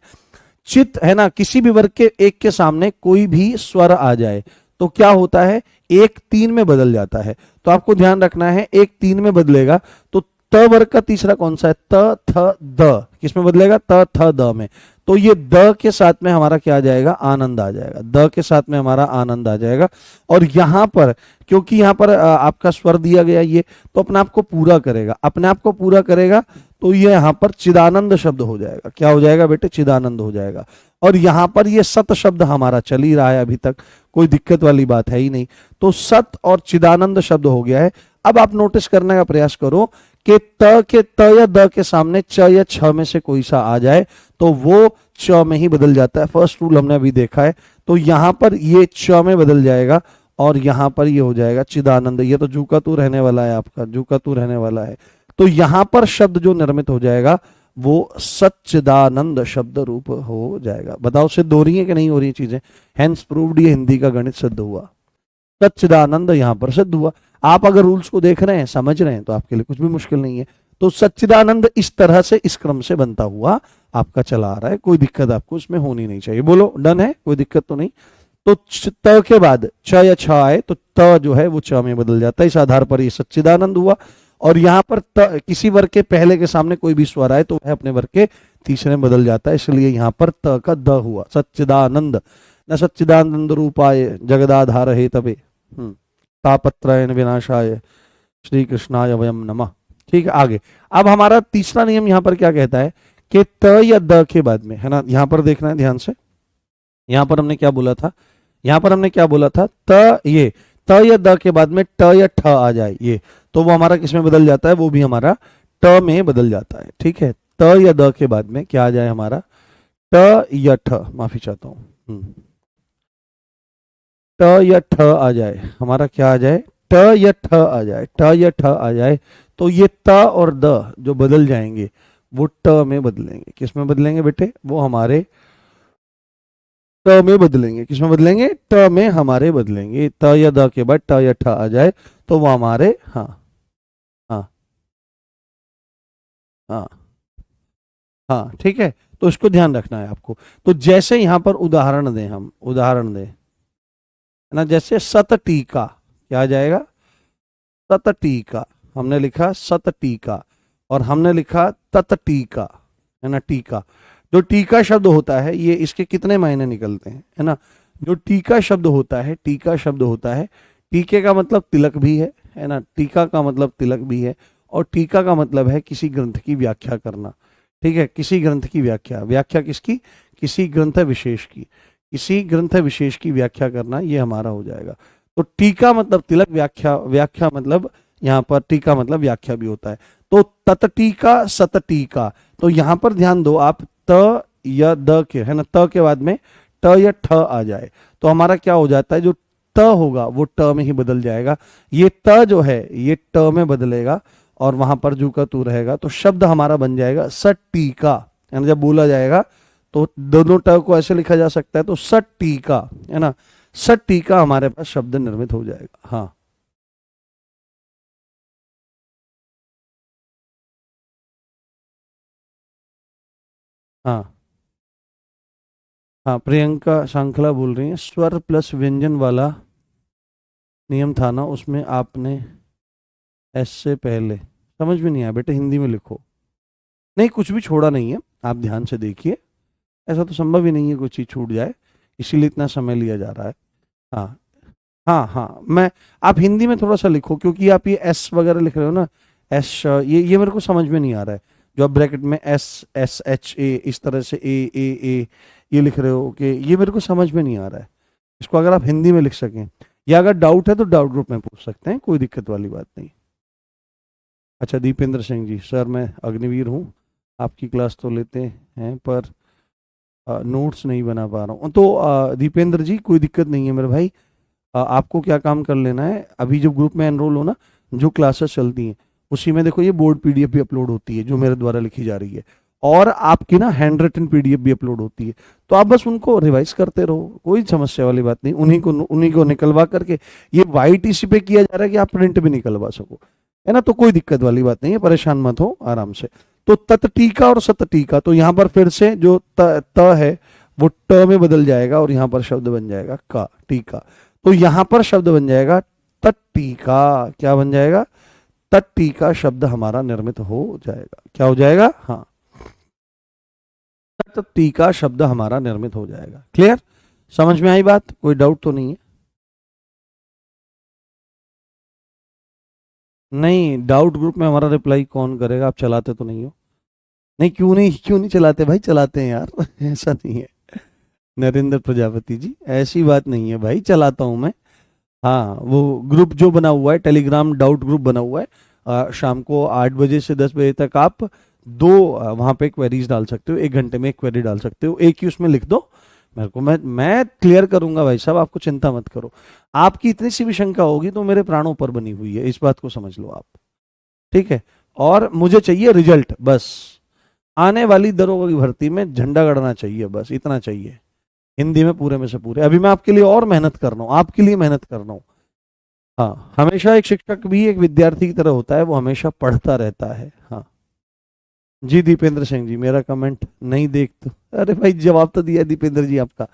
चित है ना, किसी भी वर्ग के एक के सामने कोई भी स्वर आ जाए तो क्या होता है, एक तीन में बदल जाता है। तो आपको ध्यान रखना है, एक तीन में बदलेगा। तो त वर्ग का तीसरा कौन सा है, त थ द, किसमें बदलेगा, त थ द में। तो ये द के साथ में हमारा क्या आ जाएगा, आनंद आ जाएगा, द के साथ में हमारा आनंद आ जाएगा। और यहां पर क्योंकि यहां पर आपका स्वर दिया गया ये, तो अपने आप को पूरा करेगा, अपने आप को पूरा करेगा, तो ये यहां पर चिदानंद शब्द हो जाएगा। क्या हो जाएगा बेटे, चिदानंद हो जाएगा। और यहां पर ये सत शब्द हमारा चल ही रहा है अभी तक, कोई दिक्कत वाली बात है ही नहीं। तो सत और चिदानंद शब्द हो गया है। अब आप नोटिस करने का प्रयास करो कि त के त या द के सामने च या छ में से कोई सा आ जाए तो वो च में ही बदल जाता है। फर्स्ट रूल हमने अभी देखा है। तो यहां पर ये च में बदल जाएगा और यहां पर ये हो जाएगा चिदानंद। ये तो जू का तू रहने वाला है, आपका जू का तू रहने वाला है। तो यहां पर शब्द जो निर्मित हो जाएगा वो सच्चिदानंद शब्द रूप हो जाएगा। बताओ सिद्ध हो रही है कि नहीं हो रही है चीजें, हैंस प्रूव्ड, ये हिंदी का गणित सिद्ध हुआ, सच्चिदानंद यहां पर सिद्ध हुआ। आप अगर रूल्स को देख रहे हैं, समझ रहे हैं, तो आपके लिए कुछ भी मुश्किल नहीं है। तो सच्चिदानंद इस तरह से, इस क्रम से बनता हुआ आपका चला आ रहा है, कोई दिक्कत आपको इसमें होनी नहीं चाहिए। बोलो डन है, कोई दिक्कत तो नहीं। तो त के बाद च या छ आए तो त जो है वो च में बदल जाता है, इस आधार पर ये सच्चिदानंद हुआ। और यहां पर किसी वर्ग के पहले के सामने कोई भी स्वर आए तो वह अपने वर्ग के तीसरे में बदल जाता है, इसलिए यहां पर त का द हुआ, सच्चिदानंद। न सच्चिदानंद रूपाय जगदाधार हे तबे तापत्रयन विनाशाय श्री कृष्णाय वयम नमः। ठीक है, आगे अब हमारा तीसरा नियम यहां पर क्या कहता है कि त या द के बाद में, है ना, यहां पर देखना है ध्यान से। यहां पर हमने क्या बोला था, यहां पर हमने क्या बोला था, ये त या द के बाद में ट या ठ आ जाए ये, तो वो हमारा किस में बदल जाता है, वो भी हमारा ट में बदल जाता है। ठीक है, त या द के बाद में क्या आ जाए हमारा, ट या ठ, माफी चाहता हूं, ट या ठ आ जाए, हमारा क्या आ जाए, ट या ठ आ जाए, ट या ठ आ जाए, तो ये त और द जो बदल जाएंगे वो ट में बदलेंगे। किस में बदलेंगे बेटे, वो हमारे ट में बदलेंगे। किस में बदलेंगे, ट में हमारे बदलेंगे। त या द के बाद ट या ठ आ जाए तो वो हमारे, हाँ हाँ हाँ हाँ, ठीक है। तो इसको ध्यान रखना है आपको। तो जैसे यहां पर उदाहरण दें, हम उदाहरण दें, है ना, जैसे सत टीका, क्या आ जाएगा, सत टीका, हमने लिखा सत टीका और हमने लिखा तत टीका, है ना, टीका। जो टीका शब्द होता है ये, इसके कितने मायने निकलते हैं, है ना। जो टीका शब्द होता है, टीका शब्द होता है, टीके का मतलब तिलक भी है ना, टीका का मतलब तिलक भी है, और टीका का मतलब है किसी ग्रंथ की व्याख्या करना। ठीक है, किसी ग्रंथ की व्याख्या, व्याख्या किसकी, किसी ग्रंथ विशेष की, किसी ग्रंथ विशेष की व्याख्या करना, ये हमारा हो जाएगा। तो टीका मतलब तिलक, व्याख्या, व्याख्या मतलब यहाँ पर टीका मतलब व्याख्या भी होता है। तो ततटीका सतटीका, तो यहां पर ध्यान दो आप, त या द के, है ना, त के बाद में ट या ठ आ जाए तो हमारा क्या हो जाता है, जो त होगा वो ट में ही बदल जाएगा। ये त जो है ये ट में बदलेगा और वहां पर जू का तू रहेगा, तो शब्द हमारा बन जाएगा सटीका, है ना। जब बोला जाएगा तो दोनों ट को ऐसे लिखा जा सकता है, तो सटीका, है ना, सटीका हमारे पास शब्द निर्मित हो जाएगा। हाँ हाँ हाँ, प्रियंका सांखला बोल रही है, स्वर प्लस व्यंजन वाला नियम था ना, उसमें आपने एस से पहले, समझ में नहीं आया बेटे, हिंदी में लिखो। नहीं, कुछ भी छोड़ा नहीं है, आप ध्यान से देखिए, ऐसा तो संभव ही नहीं है कोई चीज़ छूट जाए, इसीलिए इतना समय लिया जा रहा है। हाँ हाँ हाँ, मैं, आप हिंदी में थोड़ा सा लिखो, क्योंकि आप ये एस वगैरह लिख रहे हो ना, एस, ये मेरे को समझ में नहीं आ रहा है। जो आप ब्रैकेट में एस एस एच ए, इस तरह से ए ये लिख रहे हो कि, ये मेरे को समझ में नहीं आ रहा है। इसको अगर आप हिंदी में लिख सकें, या अगर डाउट है तो डाउट ग्रुप में पूछ सकते हैं, कोई दिक्कत वाली बात नहीं। अच्छा, दीपेंद्र सिंह जी, सर मैं अग्निवीर हूँ, आपकी क्लास तो लेते हैं पर नोट्स नहीं बना पा रहा हूँ। तो दीपेंद्र जी कोई दिक्कत नहीं है मेरे भाई, आपको क्या काम कर लेना है, अभी जब ग्रुप में एनरोल हो ना, जो क्लासेस चलती हैं उसी में देखो ये बोर्ड पीडीएफ भी अपलोड होती है जो मेरे द्वारा लिखी जा रही है, और आपकी ना हैंड रिटन पीडीएफ भी अपलोड होती है। तो आप बस उनको रिवाइज करते रहो, कोई समस्या वाली बात नहीं। उन्हीं को निकलवा करके, ये वाइट इसी पे किया जा रहा है कि आप प्रिंट भी निकलवा सको, है ना, तो कोई दिक्कत वाली बात नहीं है, परेशान मत हो, आराम से। तो तत टीका और सत टीका, तो यहां पर फिर से जो त है वो ट में बदल जाएगा और यहां पर शब्द बन जाएगा का, टीका। तो यहां पर शब्द बन जाएगा तट टीका। क्या बन जाएगा? तट टीका शब्द हमारा निर्मित हो जाएगा। क्या हो जाएगा? हाँ, तट टीका शब्द हमारा निर्मित हो जाएगा। क्लियर? समझ में आई बात? कोई डाउट तो नहीं है? नहीं, डाउट ग्रुप में हमारा रिप्लाई कौन करेगा? आप चलाते तो नहीं हो? नहीं, क्यों नहीं चलाते भाई? चलाते हैं यार ऐसा नहीं है नरेंद्र प्रजापति जी, ऐसी बात नहीं है भाई, चलाता हूं मैं। हाँ, वो ग्रुप जो बना हुआ है, टेलीग्राम डाउट ग्रुप बना हुआ है, शाम को 8 बजे से 10 बजे तक आप वहां पे क्वेरीज डाल सकते हो, 1 घंटे में एक क्वेरी डाल सकते हो, एक ही उसमें लिख दो मेरे को, मैं क्लियर करूंगा भाई साहब, आपको चिंता मत करो। आपकी इतनी सी भी शंका होगी तो मेरे प्राणों पर बनी हुई है, इस बात को समझ लो आप, ठीक है? और मुझे चाहिए रिजल्ट, बस आने वाली दरोगा की भर्ती में झंडा गड़ना चाहिए, बस इतना चाहिए। हिंदी में पूरे में से पूरे, अभी मैं आपके लिए और मेहनत कर रहा हूँ, आपके लिए मेहनत कर रहा हूँ। हाँ, हमेशा एक शिक्षक भी एक विद्यार्थी की तरह होता है, वो हमेशा पढ़ता रहता है। हाँ जी, दीपेंद्र सिंह जी, मेरा कमेंट नहीं देख तो, अरे भाई जवाब तो दिया दीपेंद्र जी आपका।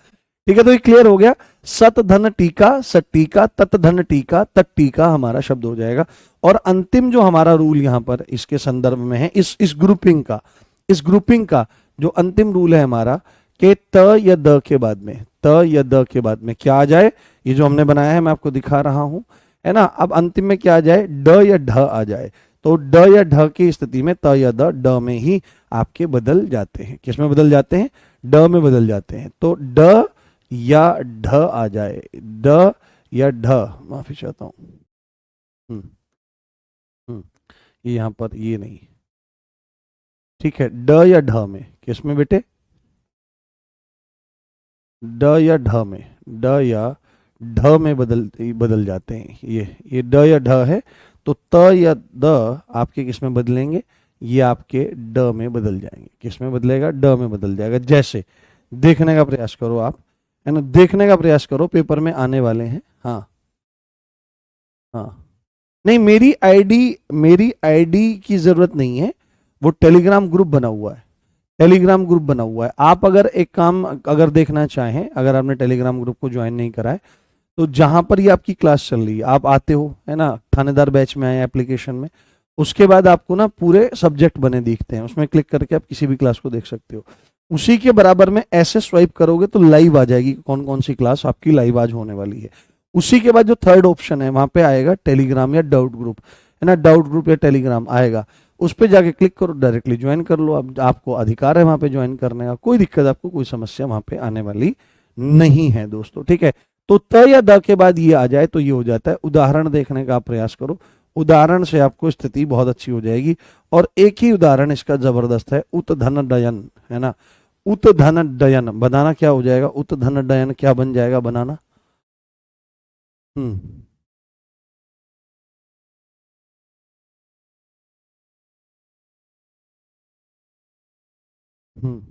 ठीक है, तो ये क्लियर हो गया। सत धन टीका, सट टीका, तत धन टीका, तट टीका हमारा शब्द हो जाएगा। और अंतिम जो हमारा रूल यहां पर इसके संदर्भ में है, इस ग्रुपिंग का जो अंतिम रूल है हमारा, कि त या द के बाद में, त या द के बाद में क्या आ जाए, ये जो हमने बनाया है मैं आपको दिखा रहा हूं, है ना। अब अंतिम में क्या आ जाए? ड या ढ आ जाए। तो ड या ढ की स्थिति में त या द ड में ही आपके बदल जाते हैं। किस में बदल जाते हैं? ड में बदल जाते हैं। तो ड या ढ आ जाए, ड या ढ, माफी चाहता हूं, हम्म हम्म, ये यहां पर ये नहीं, ठीक है। ड या ढ में, किस में बेटे? ड या ढ में, ड या ढ में बदल जाते हैं। ये ड या ढ है, तो त या द आपके किस में बदलेंगे? ये आपके ड में बदल जाएंगे। किस में बदलेगा? ड में बदल जाएगा। जैसे देखने का प्रयास करो आप, है ना, देखने का प्रयास करो, पेपर में आने वाले हैं। हाँ हाँ, नहीं, मेरी आईडी की जरूरत नहीं है, वो टेलीग्राम ग्रुप बना हुआ है, टेलीग्राम ग्रुप बना हुआ है। आप अगर एक काम अगर देखना चाहें, अगर आपने टेलीग्राम ग्रुप को ज्वाइन नहीं करा है, तो जहां पर ये आपकी क्लास चल रही है आप आते हो, है ना, थानेदार बैच में आए एप्लीकेशन में, उसके बाद आपको ना पूरे सब्जेक्ट बने दिखते हैं, उसमें क्लिक करके आप किसी भी क्लास को देख सकते हो। उसी के बराबर में ऐसे स्वाइप करोगे तो लाइव आ जाएगी कौन कौन सी क्लास आपकी लाइव आज होने वाली है। उसी के बाद जो थर्ड ऑप्शन है वहां पे आएगा टेलीग्राम या डाउट ग्रुप, है ना, डाउट ग्रुप या टेलीग्राम आएगा, उस पर जाके क्लिक करो, डायरेक्टली ज्वाइन कर लो। अब आपको अधिकार है वहां पे ज्वाइन करने का, कोई दिक्कत, आपको कोई समस्या वहां पे आने वाली नहीं है दोस्तों, ठीक है। तो त या द के बाद ये आ जाए तो ये हो जाता है। उदाहरण देखने का आप प्रयास करो, उदाहरण से आपको स्थिति बहुत अच्छी हो जाएगी। और एक ही उदाहरण इसका जबरदस्त है, उत धन डयन, है ना, उत धन डयन बनाना क्या हो जाएगा? उत धन डयन क्या बन जाएगा बनाना? हम्म हम्म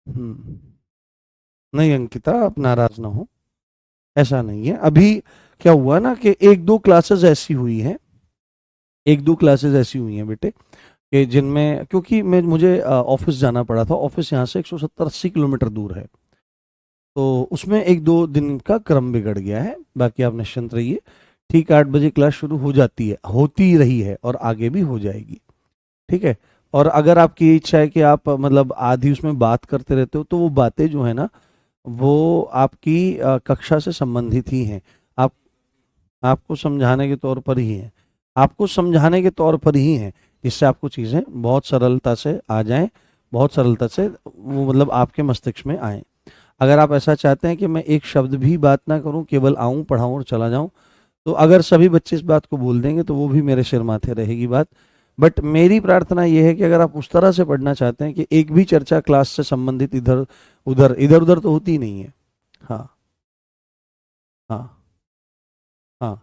हम्म। नहीं अंकिता, आप नाराज ना हो, ऐसा नहीं है। अभी क्या हुआ ना कि एक दो क्लासेस ऐसी हुई हैं बेटे, कि जिनमें, क्योंकि मुझे ऑफिस जाना पड़ा था, ऑफिस यहाँ से 170-80 किलोमीटर दूर है, तो उसमें एक दो दिन का क्रम बिगड़ गया है। बाकी आप निश्चिंत रहिए, ठीक 8 बजे क्लास शुरू हो जाती है, होती रही है और आगे भी हो जाएगी, ठीक है। और अगर आपकी इच्छा है कि आप मतलब आधी उसमें बात करते रहते हो, तो वो बातें जो है ना, वो आपकी कक्षा से संबंधित ही हैं। आप आपको समझाने के तौर पर ही हैं, आपको समझाने के तौर पर ही हैं, जिससे आपको चीज़ें बहुत सरलता से आ जाएं, बहुत सरलता से वो मतलब आपके मस्तिष्क में आए। अगर आप ऐसा चाहते हैं कि मैं एक शब्द भी बात ना करूं, केवल आऊं पढ़ाऊं और चला जाऊं, तो अगर सभी बच्चे इस बात को बोल देंगे तो वो भी मेरे सिर माथे रहेगी बात। बट मेरी प्रार्थना ये है कि अगर आप उस तरह से पढ़ना चाहते हैं कि एक भी चर्चा क्लास से संबंधित इधर उधर तो होती ही नहीं है, हाँ हाँ हाँ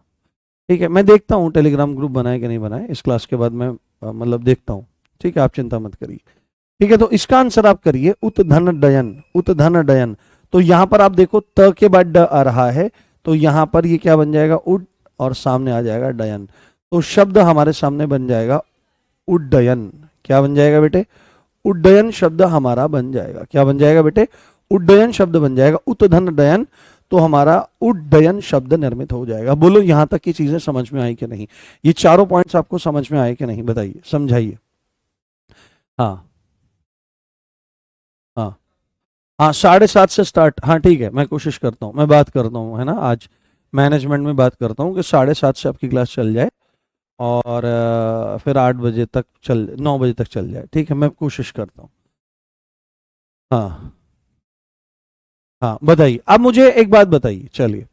ठीक है, मैं देखता हूँ टेलीग्राम ग्रुप बनाए कि नहीं बनाए, इस क्लास के बाद मैं मतलब देखता हूँ। ठीक है, आप चिंता मत करिए। ठीक है, तो इसका आंसर आप करिए उत धन डयन, उत धन डयन। तो यहां पर आप देखो त के बाद ड आ रहा है, तो यहां पर ये क्या बन जाएगा, उड, और सामने आ जाएगा डयन। तो शब्द हमारे सामने बन जाएगा उड्डयन। क्या बन जाएगा बेटे, उड्डयन शब्द हमारा बन जाएगा। क्या बन जाएगा बेटे, उड्डयन शब्द बन जाएगा। उत धन डयन, तो हमारा उड्डयन शब्द निर्मित हो जाएगा। बोलो यहां तक की चीजें समझ में आई कि नहीं, ये चारों पॉइंट्स आपको समझ में आए कि नहीं, बताइए, समझाइए। हाँ हाँ हाँ, 7:30 से स्टार्ट, हाँ ठीक है, मैं कोशिश करता हूँ, मैं बात करता हूँ, है ना, आज मैनेजमेंट में बात करता हूँ कि 7:30 से आपकी क्लास चल जाए, और फिर 8 बजे तक 9 बजे तक चल जाए। ठीक है, मैं कोशिश करता हूँ। हाँ हाँ, बताइए, अब मुझे एक बात बताइए, चलिए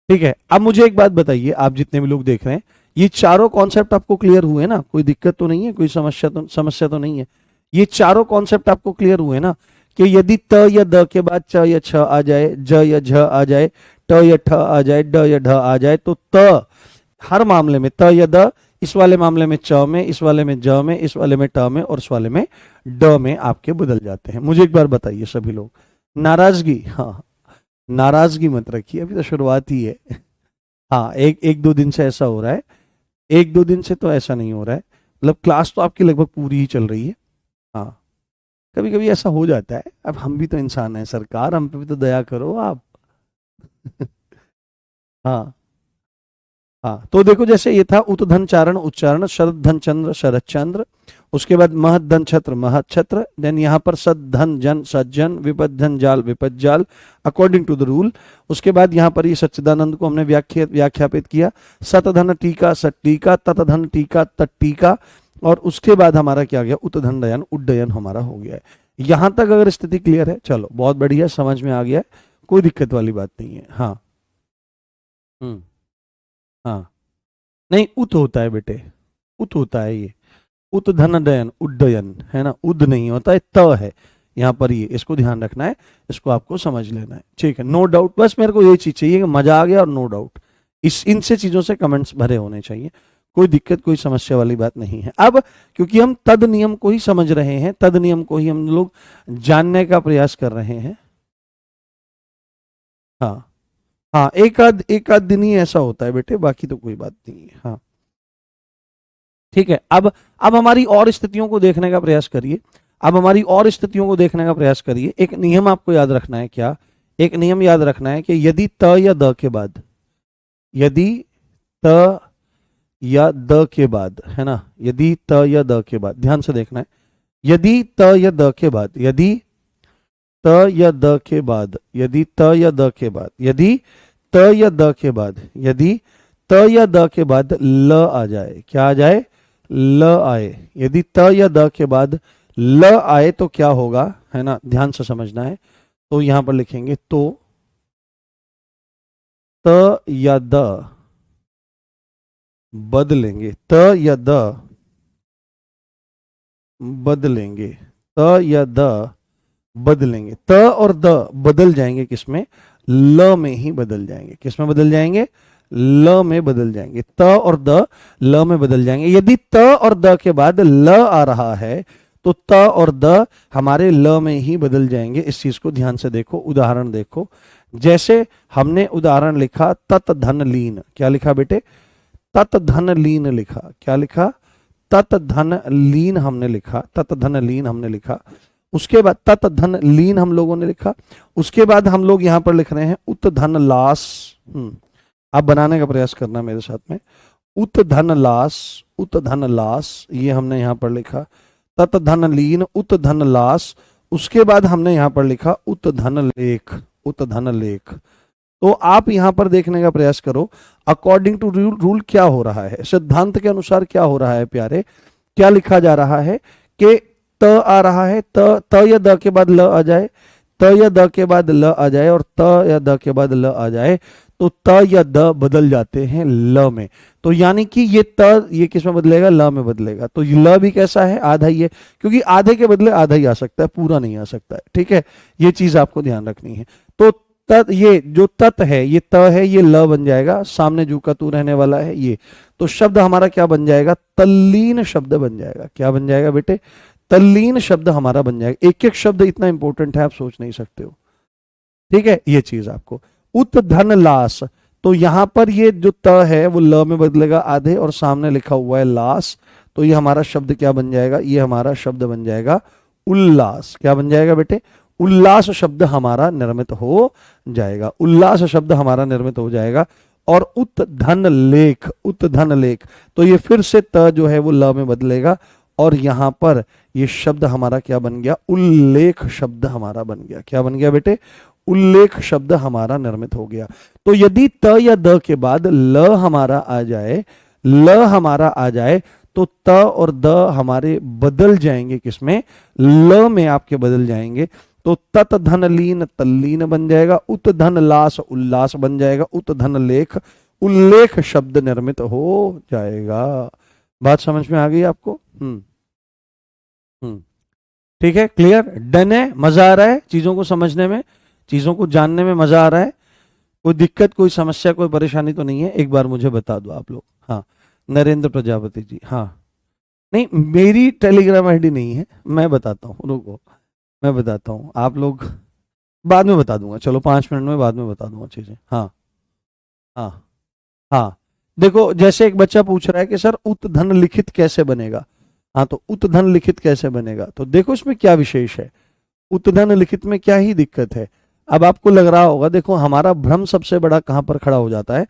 ठीक है, अब मुझे एक बात बताइए, आप जितने भी लोग देख रहे हैं, ये चारों कॉन्सेप्ट आपको क्लियर हुए ना, कोई दिक्कत तो नहीं है, कोई समस्या तो नहीं है, ये चारों कॉन्सेप्ट आपको क्लियर हुए ना, कि यदि त या द के बाद च या छ आ जाए, ज या झ आ जाए, ट या ठ आ जाए, ड या ढ आ जाए, तो त हर मामले में त या द, इस वाले मामले में च में, इस वाले में ज में, इस वाले में ट में, और इस वाले में ड में आपके बदल जाते हैं। मुझे एक बार बताइए सभी लोग, नाराजगी, हाँ नाराजगी मत रखिए, अभी तो शुरुआत ही है। हाँ, एक एक दो दिन से ऐसा हो रहा है, एक दो दिन से तो ऐसा नहीं हो रहा है, मतलब क्लास तो आपकी लगभग पूरी ही चल रही है। हाँ, कभी कभी ऐसा हो जाता है, अब हम भी तो इंसान हैं सरकार, हम पे भी तो दया करो आप। हाँ हाँ, तो देखो जैसे ये था उतधन चारण उच्चारण, शरद धन चंद्र शरद चंद्र, उसके बाद महत धन छत्र महत छत्र, देन यहाँ पर सद धन जन सज्जन, विपद धन जाल विपद जाल, अकॉर्डिंग टू द रूल। उसके बाद यहाँ पर ये सच्चिदानंद को हमने व्याख्यापित किया, सत धन टीका सट टीका, तत धन टीका तट टीका, और उसके बाद हमारा क्या गया, उतधन डयन उड्डयन हमारा हो गया है। यहां तक अगर स्थिति क्लियर है, चलो बहुत बढ़िया, समझ में आ गया है, कोई दिक्कत वाली बात नहीं है। हाँ हम्म हाँ, नहीं उत होता है बेटे, उत होता है ये, उत धन डयन उड्डयन, है ना, उद नहीं होता है, त है यहाँ पर, ये इसको ध्यान रखना है, इसको आपको समझ लेना है। ठीक है, नो डाउट, बस मेरे को ये चीज चाहिए कि मजा आ गया, और नो डाउट, इस इनसे चीजों से कमेंट्स भरे होने चाहिए, कोई दिक्कत कोई समस्या वाली बात नहीं है। अब क्योंकि हम तद नियम को ही समझ रहे हैं, तद नियम को ही हम लोग जानने का प्रयास कर रहे हैं। हाँ हाँ, एक आध दिन ही ऐसा होता है बेटे, बाकी तो कोई बात नहीं है। हाँ ठीक है, अब हमारी और स्थितियों को देखने का प्रयास करिए, अब हमारी और स्थितियों को देखने का प्रयास करिए। एक नियम आपको याद रखना है, क्या, एक नियम याद रखना है कि यदि त या द के बाद, यदि त या द के बाद, है ना, यदि त या द के बाद, ध्यान से देखना है, यदि त या द के बाद, यदि त या द के बाद, यदि त या द के बाद, यदि त या द के बाद, यदि त या द के बाद ल आ जाए, क्या आ जाए, ल आए, यदि त या द के बाद ल आए तो क्या होगा, है ना, ध्यान से समझना है। तो यहां पर लिखेंगे, तो त या द बदलेंगे, त या द बदलेंगे, त या द बदलेंगे, त और द बदल जाएंगे किसमें, ल में ही बदल जाएंगे, किसमें बदल जाएंगे, ल में बदल जाएंगे, त और द ल में बदल जाएंगे। यदि त और द के बाद ल आ रहा है, तो त और द हमारे ल में ही बदल जाएंगे। इस चीज को ध्यान से देखो, उदाहरण देखो, जैसे हमने उदाहरण लिखा तत धन लीन, क्या लिखा बेटे, तत धन लीन लिखा, क्या लिखा, तत धन लीन हमने लिखा, तत धन लीन हमने लिखा। उसके बाद तत धन लीन हम लोगों ने लिखा, उसके बाद हम लोग यहां पर लिख रहे हैं उत धन लास। आप बनाने का प्रयास करना मेरे साथ में, उत धन लास, उत धन लास, ये हमने यहां पर लिखा, तत धन लीन उत धन लास। उसके बाद हमने यहां पर लिखा उत धन लेख, उत धन लेख। तो आप यहां पर देखने का प्रयास करो, अकॉर्डिंग टू रूल क्या हो रहा है, सिद्धांत के अनुसार क्या हो रहा है प्यारे, क्या लिखा जा रहा है कि त आ रहा है, त या द के बाद ल आ जाए, त या द के बाद ल आ जाए, और त या द के बाद ल आ जाए, तो त या द बदल जाते हैं ल में। तो यानी कि ये त ये किस में बदलेगा, ल में बदलेगा। तो ल भी कैसा है, आधा ही है, क्योंकि आधे के बदले आधा ही आ सकता है, पूरा नहीं आ सकता है। ठीक है, ये चीज आपको ध्यान रखनी है। तो ये जो तत है, ये त है, ये ल बन जाएगा, सामने जू का तू रहने वाला है ये, तो शब्द हमारा क्या बन जाएगा, तल्लीन शब्द बन जाएगा। क्या बन जाएगा बेटे, तल्लीन शब्द हमारा बन जाएगा। एक एक शब्द इतना इंपॉर्टेंट है, आप सोच नहीं सकते हो। ठीक है, ये चीज आपको। उत धन लास, तो यहां पर ये जो त है वो ल में बदलेगा आधे, और सामने लिखा हुआ है लास, तो ये हमारा शब्द क्या बन जाएगा, ये हमारा शब्द बन जाएगा उल्लास। क्या बन जाएगा बेटे, उल्लास शब्द हमारा निर्मित हो जाएगा, उल्लास शब्द हमारा निर्मित हो जाएगा। और उत धन लेख, उत धन लेख, तो ये फिर से त जो है वो ल में बदलेगा, और यहां पर ये शब्द हमारा क्या बन गया, उल्लेख शब्द हमारा बन गया। क्या बन गया बेटे, उल्लेख शब्द हमारा निर्मित हो गया। तो यदि त या द के बाद ल हमारा आ जाए, ल हमारा आ जाए, तो त और द हमारे बदल जाएंगे किसमें, ल में आपके बदल जाएंगे। तो तत धन लीन तल्लीन बन जाएगा, उत धन लास उल्लास बन जाएगा, उत धन लेख उल्लेख शब्द निर्मित हो जाएगा। बात समझ में आ गई आपको? ठीक है, क्लियर, डन है, मजा आ रहा है चीजों को समझने में, चीजों को जानने में मजा आ रहा है? कोई दिक्कत, कोई समस्या, कोई परेशानी तो नहीं है? एक बार मुझे बता दो आप लोग। हाँ, नरेंद्र प्रजापति जी, हाँ। नहीं, मेरी टेलीग्राम आईडी नहीं है, मैं बताता हूँ, रुको मैं बताता हूँ, आप लोग बाद में बता दूंगा, चलो 5 मिनट में बाद में बता दूंगा चीजें। हाँ हाँ हाँ, देखो जैसे एक बच्चा पूछ रहा है कि सर उत धन लिखित कैसे बनेगा, हाँ तो उत धन लिखित कैसे बनेगा, तो देखो इसमें क्या विशेष है, उत धन लिखित में क्या ही दिक्कत है। अब आपको लग रहा होगा, देखो हमारा भ्रम सबसे बड़ा कहां पर खड़ा हो जाता है,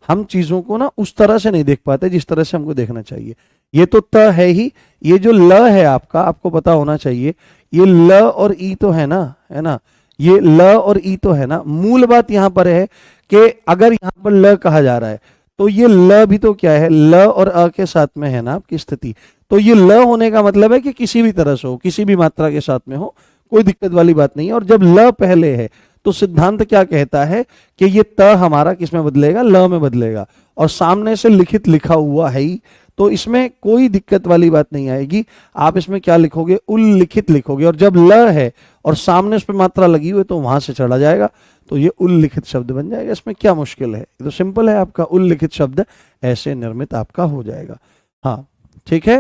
हम चीजों को ना उस तरह से नहीं देख पाते जिस तरह से हमको देखना चाहिए। ये तो त है ही, ये जो ल है आपका, आपको पता होना चाहिए, ये ल और ई तो है ना, है ना, ये ल और ई तो है ना। मूल बात यहां पर है कि अगर यहां पर ल कहा जा रहा है, तो ये ल भी तो क्या है, ल और अ के साथ में है ना आपकी स्थिति, तो ये ल होने का मतलब है कि किसी भी तरह से हो, किसी भी मात्रा के साथ में हो, कोई दिक्कत वाली बात नहीं है। और जब ल पहले है तो सिद्धांत क्या कहता है कि ये त हमारा किस में बदलेगा, ल में बदलेगा, और सामने से लिखित लिखा हुआ है ही, तो इसमें कोई दिक्कत वाली बात नहीं आएगी। आप इसमें क्या लिखोगे, उल्लिखित लिखोगे, और जब ल है और सामने उस पर मात्रा लगी हुई तो वहां से चढ़ा जाएगा, तो ये उल्लिखित शब्द बन जाएगा। इसमें क्या मुश्किल है, ये तो सिंपल है, आपका उल्लिखित शब्द ऐसे निर्मित आपका हो जाएगा। हाँ ठीक है,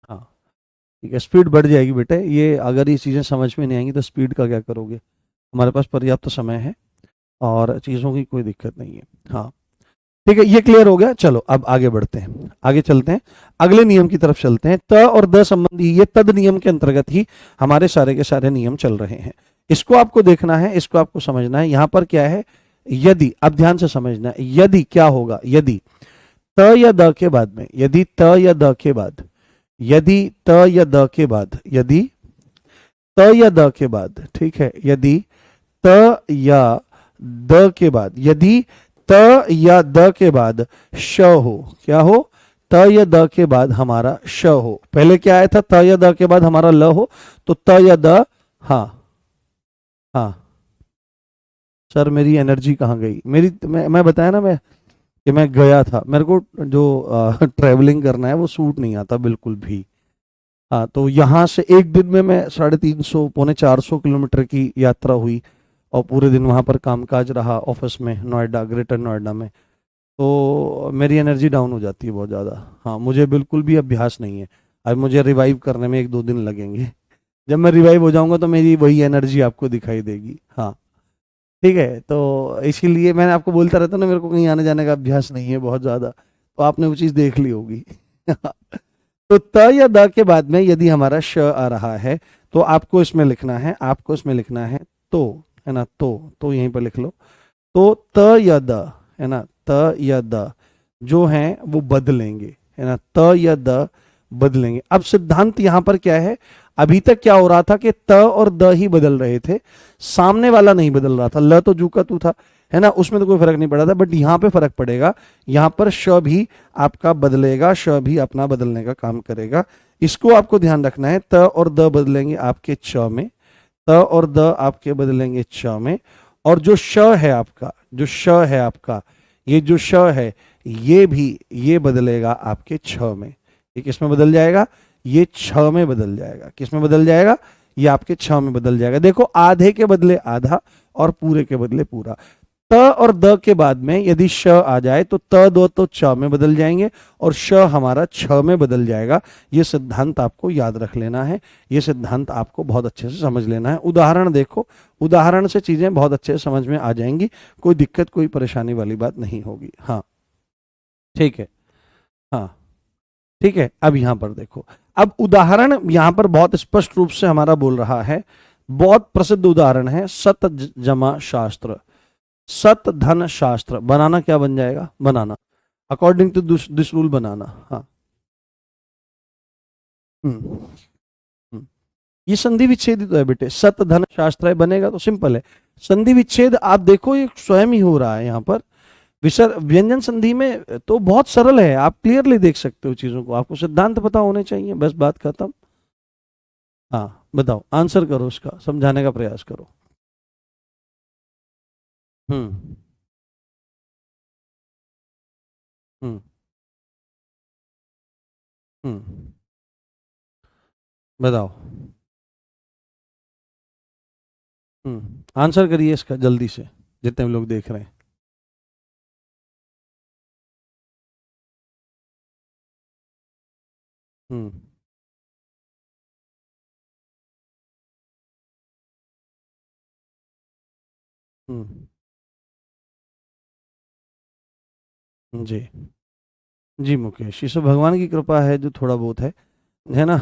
हाँ ठीक है, स्पीड बढ़ जाएगी बेटे, ये अगर ये चीज़ें समझ में नहीं आएंगी तो स्पीड का क्या करोगे, हमारे पास पर्याप्त समय है और चीज़ों की कोई दिक्कत नहीं है। हाँ ठीक है, ये क्लियर हो गया। चलो अब आगे बढ़ते हैं, आगे चलते हैं, अगले नियम की तरफ चलते हैं। त और द संबंधी ये तद नियम के अंतर्गत ही हमारे सारे के सारे नियम चल रहे हैं। इसको आपको देखना है, इसको आपको समझना है। यहां पर क्या है, यदि, अब ध्यान से समझना है, यदि क्या होगा, यदि त या द के बाद में, यदि त या द के बाद, यदि त या द के बाद, यदि त या द के बाद, ठीक है, यदि त या द के बाद, यदि त या द के बाद श हो, क्या हो, त या द के बाद हमारा श हो। पहले क्या आया था, त या द के बाद हमारा ल हो, तो त या द, हाँ हाँ सर मेरी एनर्जी कहाँ गई मेरी, मैं बताया ना, मैं कि मैं गया था, मेरे को जो ट्रैवलिंग करना है वो सूट नहीं आता बिल्कुल भी। हाँ, तो यहाँ से एक दिन में मैं 350 पौने 400 किलोमीटर की यात्रा हुई, और पूरे दिन वहाँ पर कामकाज रहा ऑफिस में, नोएडा, ग्रेटर नोएडा में, तो मेरी एनर्जी डाउन हो जाती है बहुत ज़्यादा। हाँ, मुझे बिल्कुल भी अभ्यास नहीं है, अब मुझे रिवाइव करने में 1-2 दिन लगेंगे, जब मैं रिवाइव हो जाऊंगा तो मेरी वही एनर्जी आपको दिखाई देगी। हाँ ठीक है, तो इसीलिए मैंने आपको बोलता रहता ना, मेरे को कहीं आने जाने का अभ्यास नहीं है बहुत ज़्यादा, तो आपने वो चीज़ देख ली होगी। तो त या द के बाद में यदि हमारा श आ रहा है, तो आपको इसमें लिखना है, आपको इसमें लिखना है तो, है ना, तो यहीं पर लिख लो। तो त या द, है ना, त या द जो हैं वो बदलेंगे, है ना, त या द बदलेंगे। अब सिद्धांत यहां पर क्या है, अभी तक क्या हो रहा था कि त और द ही बदल रहे थे, सामने वाला नहीं बदल रहा था, ल तो जू का तू था, है ना, उसमें तो कोई फर्क नहीं पड़ा था, बट यहाँ पे फर्क पड़ेगा, यहाँ पर श भी आपका बदलेगा, श भी अपना बदलने का काम करेगा। इसको आपको ध्यान रखना है, त और द बदलेंगे आपके च में, त और द आपके बदलेंगे च में, और जो श है आपका, जो श है आपका, ये जो श है ये भी, ये बदलेगा आपके छ में। ये किस में बदल जाएगा, ये छ में बदल जाएगा। किस में बदल जाएगा, ये आपके छ में बदल जाएगा। देखो आधे के बदले आधा और पूरे के बदले पूरा। त और द के बाद में यदि श आ जाए तो त दो तो च में बदल जाएंगे और श हमारा छ में बदल जाएगा। ये सिद्धांत आपको याद रख लेना है, ये सिद्धांत आपको बहुत अच्छे से समझ लेना है। उदाहरण देखो, उदाहरण से चीजें बहुत अच्छे से समझ में आ जाएंगी, कोई दिक्कत कोई परेशानी वाली बात नहीं होगी। हाँ ठीक है, हाँ ठीक है। अब यहां पर देखो, अब उदाहरण यहां पर बहुत स्पष्ट रूप से हमारा बोल रहा है, बहुत प्रसिद्ध उदाहरण है सत जमा शास्त्र। सत धन शास्त्र बनाना क्या बन जाएगा, बनाना अकॉर्डिंग टू दिस रूल बनाना। हाँ हम्म हम्म। ये संधि विच्छेद ही तो है बेटे, सत धन शास्त्र है, बनेगा तो सिंपल है। संधि विच्छेद आप देखो ये स्वयं ही हो रहा है यहाँ पर। विसर्ग व्यंजन संधि में तो बहुत सरल है, आप क्लियरली देख सकते हो चीजों को, आपको सिद्धांत पता होने चाहिए, बस बात खत्म। हाँ बताओ, आंसर करो, उसका समझाने का प्रयास करो। हम्म हम्म हम्म बताओ। आंसर करिए इसका जल्दी से, जितने भी लोग देख रहे हैं। हम्म हम्म जी जी मुकेश, ये सब भगवान की कृपा है, जो थोड़ा बहुत है ना,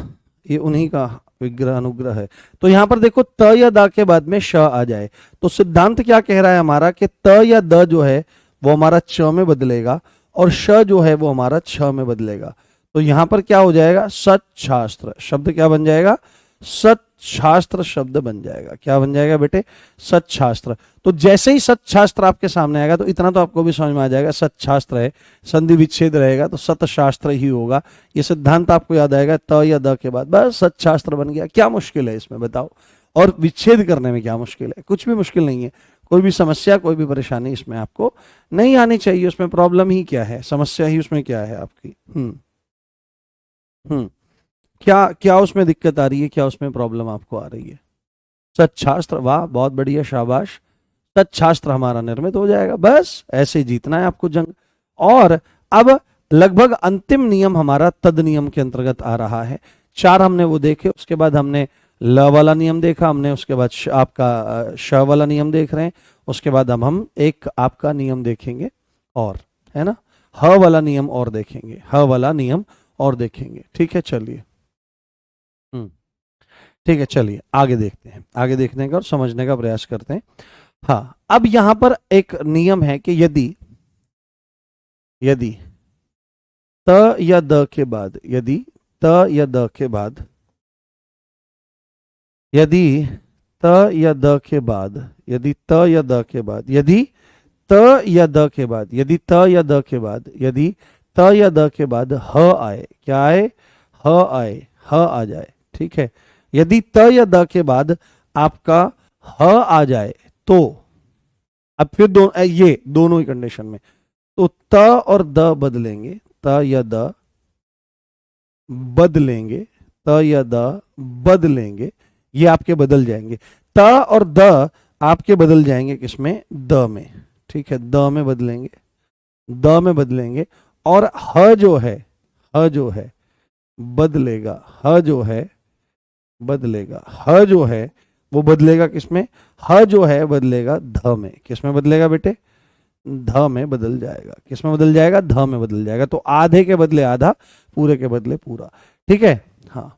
ये उन्हीं का विग्रह अनुग्रह है। तो यहाँ पर देखो, त या द के बाद में श आ जाए तो सिद्धांत क्या कह रहा है हमारा, कि त या द जो है वो हमारा च में बदलेगा और श जो है वो हमारा छ में बदलेगा। तो यहाँ पर क्या हो जाएगा, सच्छास्त्र शब्द क्या बन जाएगा, सच्छास्त्र शब्द बन जाएगा। क्या बन जाएगा बेटे, सच्छास्त्र। तो जैसे ही सच्छास्त्र आपके सामने आएगा तो इतना तो आपको भी समझ में आ जाएगा, सच्छास्त्र है, संधि विच्छेद रहेगा तो सतशास्त्र ही होगा। ये सिद्धांत आपको याद आएगा, त या द के बाद बस सच्छास्त्र बन गया। क्या मुश्किल है इसमें बताओ, और विच्छेद करने में क्या मुश्किल है, कुछ भी मुश्किल नहीं है। कोई भी समस्या कोई भी परेशानी इसमें आपको नहीं आनी चाहिए। उसमें प्रॉब्लम ही क्या है, समस्या ही उसमें क्या है आपकी। हम्म क्या क्या उसमें दिक्कत आ रही है, क्या उसमें प्रॉब्लम आपको आ रही है। सच्छास्त्र, वाह बहुत बढ़िया, शाबाश। सच्छास्त्र हमारा निर्मित हो जाएगा, बस ऐसे जीतना है आपको जंग। और अब लगभग अंतिम नियम हमारा तद नियम के अंतर्गत आ रहा है। चार हमने वो देखे, उसके बाद हमने ल वाला नियम देखा हमने, उसके बाद आपका श वाला नियम देख रहे हैं, उसके बाद अब हम एक आपका नियम देखेंगे और, है ना, ह वाला नियम और देखेंगे, ह वाला नियम और देखेंगे। ठीक है चलिए, हम्म ठीक है चलिए आगे देखते हैं, आगे देखने का और समझने का प्रयास करते हैं। हाँ अब यहां पर एक नियम है कि यदि यदि त या द के बाद, यदि त या द के बाद, यदि त या द के बाद, यदि त या द के बाद, यदि त या द के बाद, यदि त या द के बाद, यदि त या द के बाद ह आए, क्या आए, ह आए, ह आ जाए। ठीक है, यदि त या द के बाद आपका ह आ जाए तो, अब फिर ये दोनों ही कंडीशन में, तो त और द बदलेंगे, त या द बदलेंगे, त या द बदलेंगे, ये आपके बदल जाएंगे। त और द आपके बदल जाएंगे किसमें, द में। ठीक है, द में बदलेंगे, द में बदलेंगे। और ह जो है, ह जो है बदलेगा, ह जो है बदलेगा, ह जो है वो बदलेगा किसमें, ह जो है बदलेगा ध में। किसमें बदलेगा बेटे, ध में बदल जाएगा। किसमें बदल जाएगा, ध में बदल जाएगा। तो आधे के बदले आधा, पूरे के बदले पूरा। ठीक है, हाँ।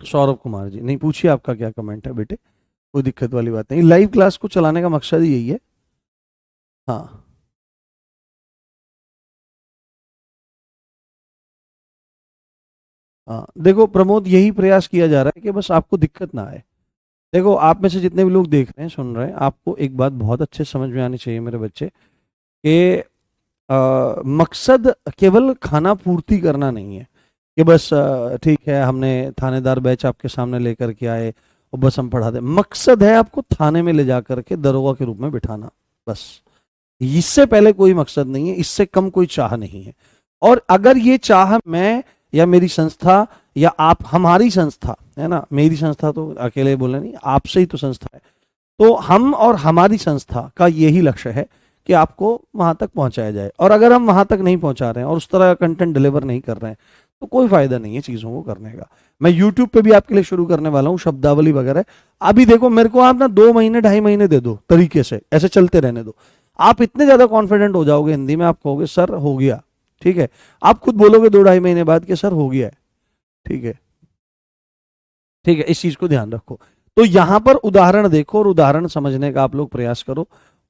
सौरभ कुमार जी, नहीं पूछिए आपका क्या कमेंट है बेटे, कोई दिक्कत वाली बात नहीं, लाइव क्लास को चलाने का मकसद ही यही है। हाँ हाँ देखो प्रमोद, यही प्रयास किया जा रहा है कि बस आपको दिक्कत ना आए। देखो आप में से जितने भी लोग देख रहे हैं सुन रहे हैं, आपको एक बात बहुत अच्छे से समझ में आनी चाहिए मेरे बच्चे, कि मकसद केवल खाना पूर्ति करना नहीं है, कि बस ठीक है हमने थानेदार बैच आपके सामने लेकर के आए और बस हम पढ़ा दें। मकसद है आपको थाने में ले जा करके दरोगा के रूप में बिठाना, बस। इससे पहले कोई मकसद नहीं है, इससे कम कोई चाह नहीं है। और अगर ये चाह मैं या मेरी संस्था या आप, हमारी संस्था है ना, मेरी संस्था तो अकेले बोले नहीं, आपसे ही तो संस्था है, तो हम और हमारी संस्था का यही लक्ष्य है कि आपको वहां तक पहुंचाया जाए, और अगर हम वहां तक नहीं पहुंचा रहे हैं और उस तरह का कंटेंट डिलीवर नहीं कर रहे हैं तो कोई फायदा नहीं है चीजों को करने का। मैं यूट्यूब पे भी आपके लिए शुरू करने वाला हूँ शब्दावली वगैरह। अभी देखो मेरे को आप ना 2 महीने 2.5 महीने दे दो तरीके से, ऐसे चलते रहने दो। आप इतने ज्यादा कॉन्फिडेंट हो जाओगे हिंदी में, आप कहोगे सर हो गया, ठीक है। आप खुद बोलोगे 2-2.5 महीने बाद कि सर हो गया है, ठीक है, ठीक है। इस चीज को ध्यान रखो। तो यहां पर उदाहरण देखो और उदाहरण समझने का आप लोग प्रयास करो।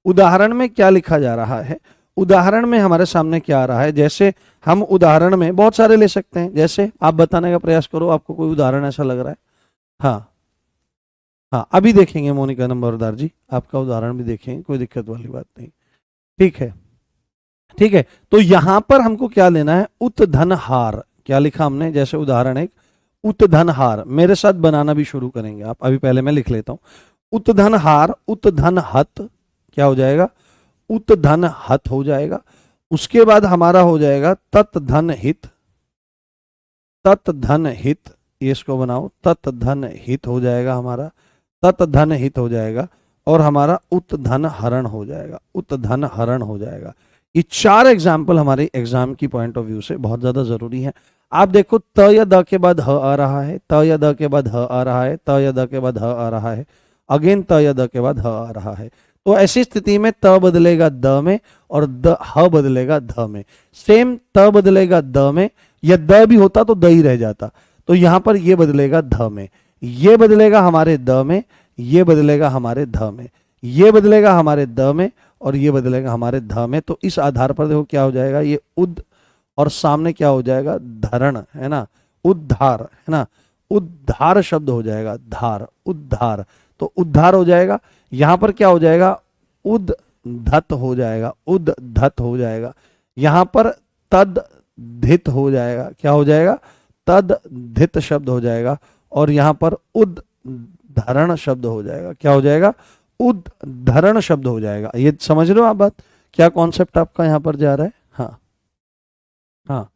उदाहरण में क्या लिखा जा रहा है, उदाहरण में हमारे सामने क्या आ रहा है। जैसे हम उदाहरण में बहुत सारे ले सकते हैं, जैसे आप बताने का प्रयास करो आपको कोई उदाहरण ऐसा लग रहा है। हाँ हाँ, अभी देखेंगे मोनिका नंबरदार जी, आपका उदाहरण भी देखेंगे, कोई दिक्कत वाली बात नहीं, ठीक है, ठीक है। तो यहां पर हमको क्या लेना है, उत धन हार। क्या लिखा हमने, जैसे उदाहरण एक उत धन हार, मेरे साथ बनाना भी शुरू करेंगे आप, अभी पहले मैं लिख लेता हूं। उत धन हार, उत धन हत, क्या हो जाएगा, उत धन हत हो जाएगा। उसके बाद हमारा हो जाएगा तत् धन हित, तत् धन हित, ये इसको बनाओ, तत् धन हित हो जाएगा हमारा, तत् धन हित हो जाएगा। और हमारा उत धन हरण हो जाएगा, उत धन हरण हो जाएगा। ये 4 एग्जाम्पल हमारे एग्जाम की पॉइंट ऑफ व्यू से बहुत ज्यादा जरूरी है। आप देखो त या द के बाद ह आ रहा है, त या द के बाद ह आ रहा है, त या द के बाद ह आ रहा है, अगेन त या द के बाद ह आ रहा है। तो ऐसी स्थिति में त बदलेगा द में और द ह बदलेगा ध में। सेम त बदलेगा द में, या द भी होता तो द ही रह जाता। तो यहां पर ये बदलेगा ध में, ये बदलेगा हमारे द में, ये बदलेगा हमारे ध में, ये बदलेगा हमारे द में, और ये बदलेगा हमारे ध में। तो इस आधार पर देखो क्या हो जाएगा, ये उद और सामने क्या हो जाएगा, धरण, है ना, उद्धार, है ना, उद्धार शब्द हो जाएगा, धार, उद्धार। तो उद्धार हो जाएगा। यहां पर क्या हो जाएगा, उद्धत हो जाएगा, उद्धत हो जाएगा। यहां पर तद धित हो जाएगा, क्या हो जाएगा, तद धित शब्द हो जाएगा। और यहां पर उद्धरण शब्द हो जाएगा, क्या हो जाएगा, उद्धरण शब्द हो जाएगा। ये समझ रहे हो आप बात, क्या कॉन्सेप्ट आपका यहां पर जा रहा है। हाँ हाँ,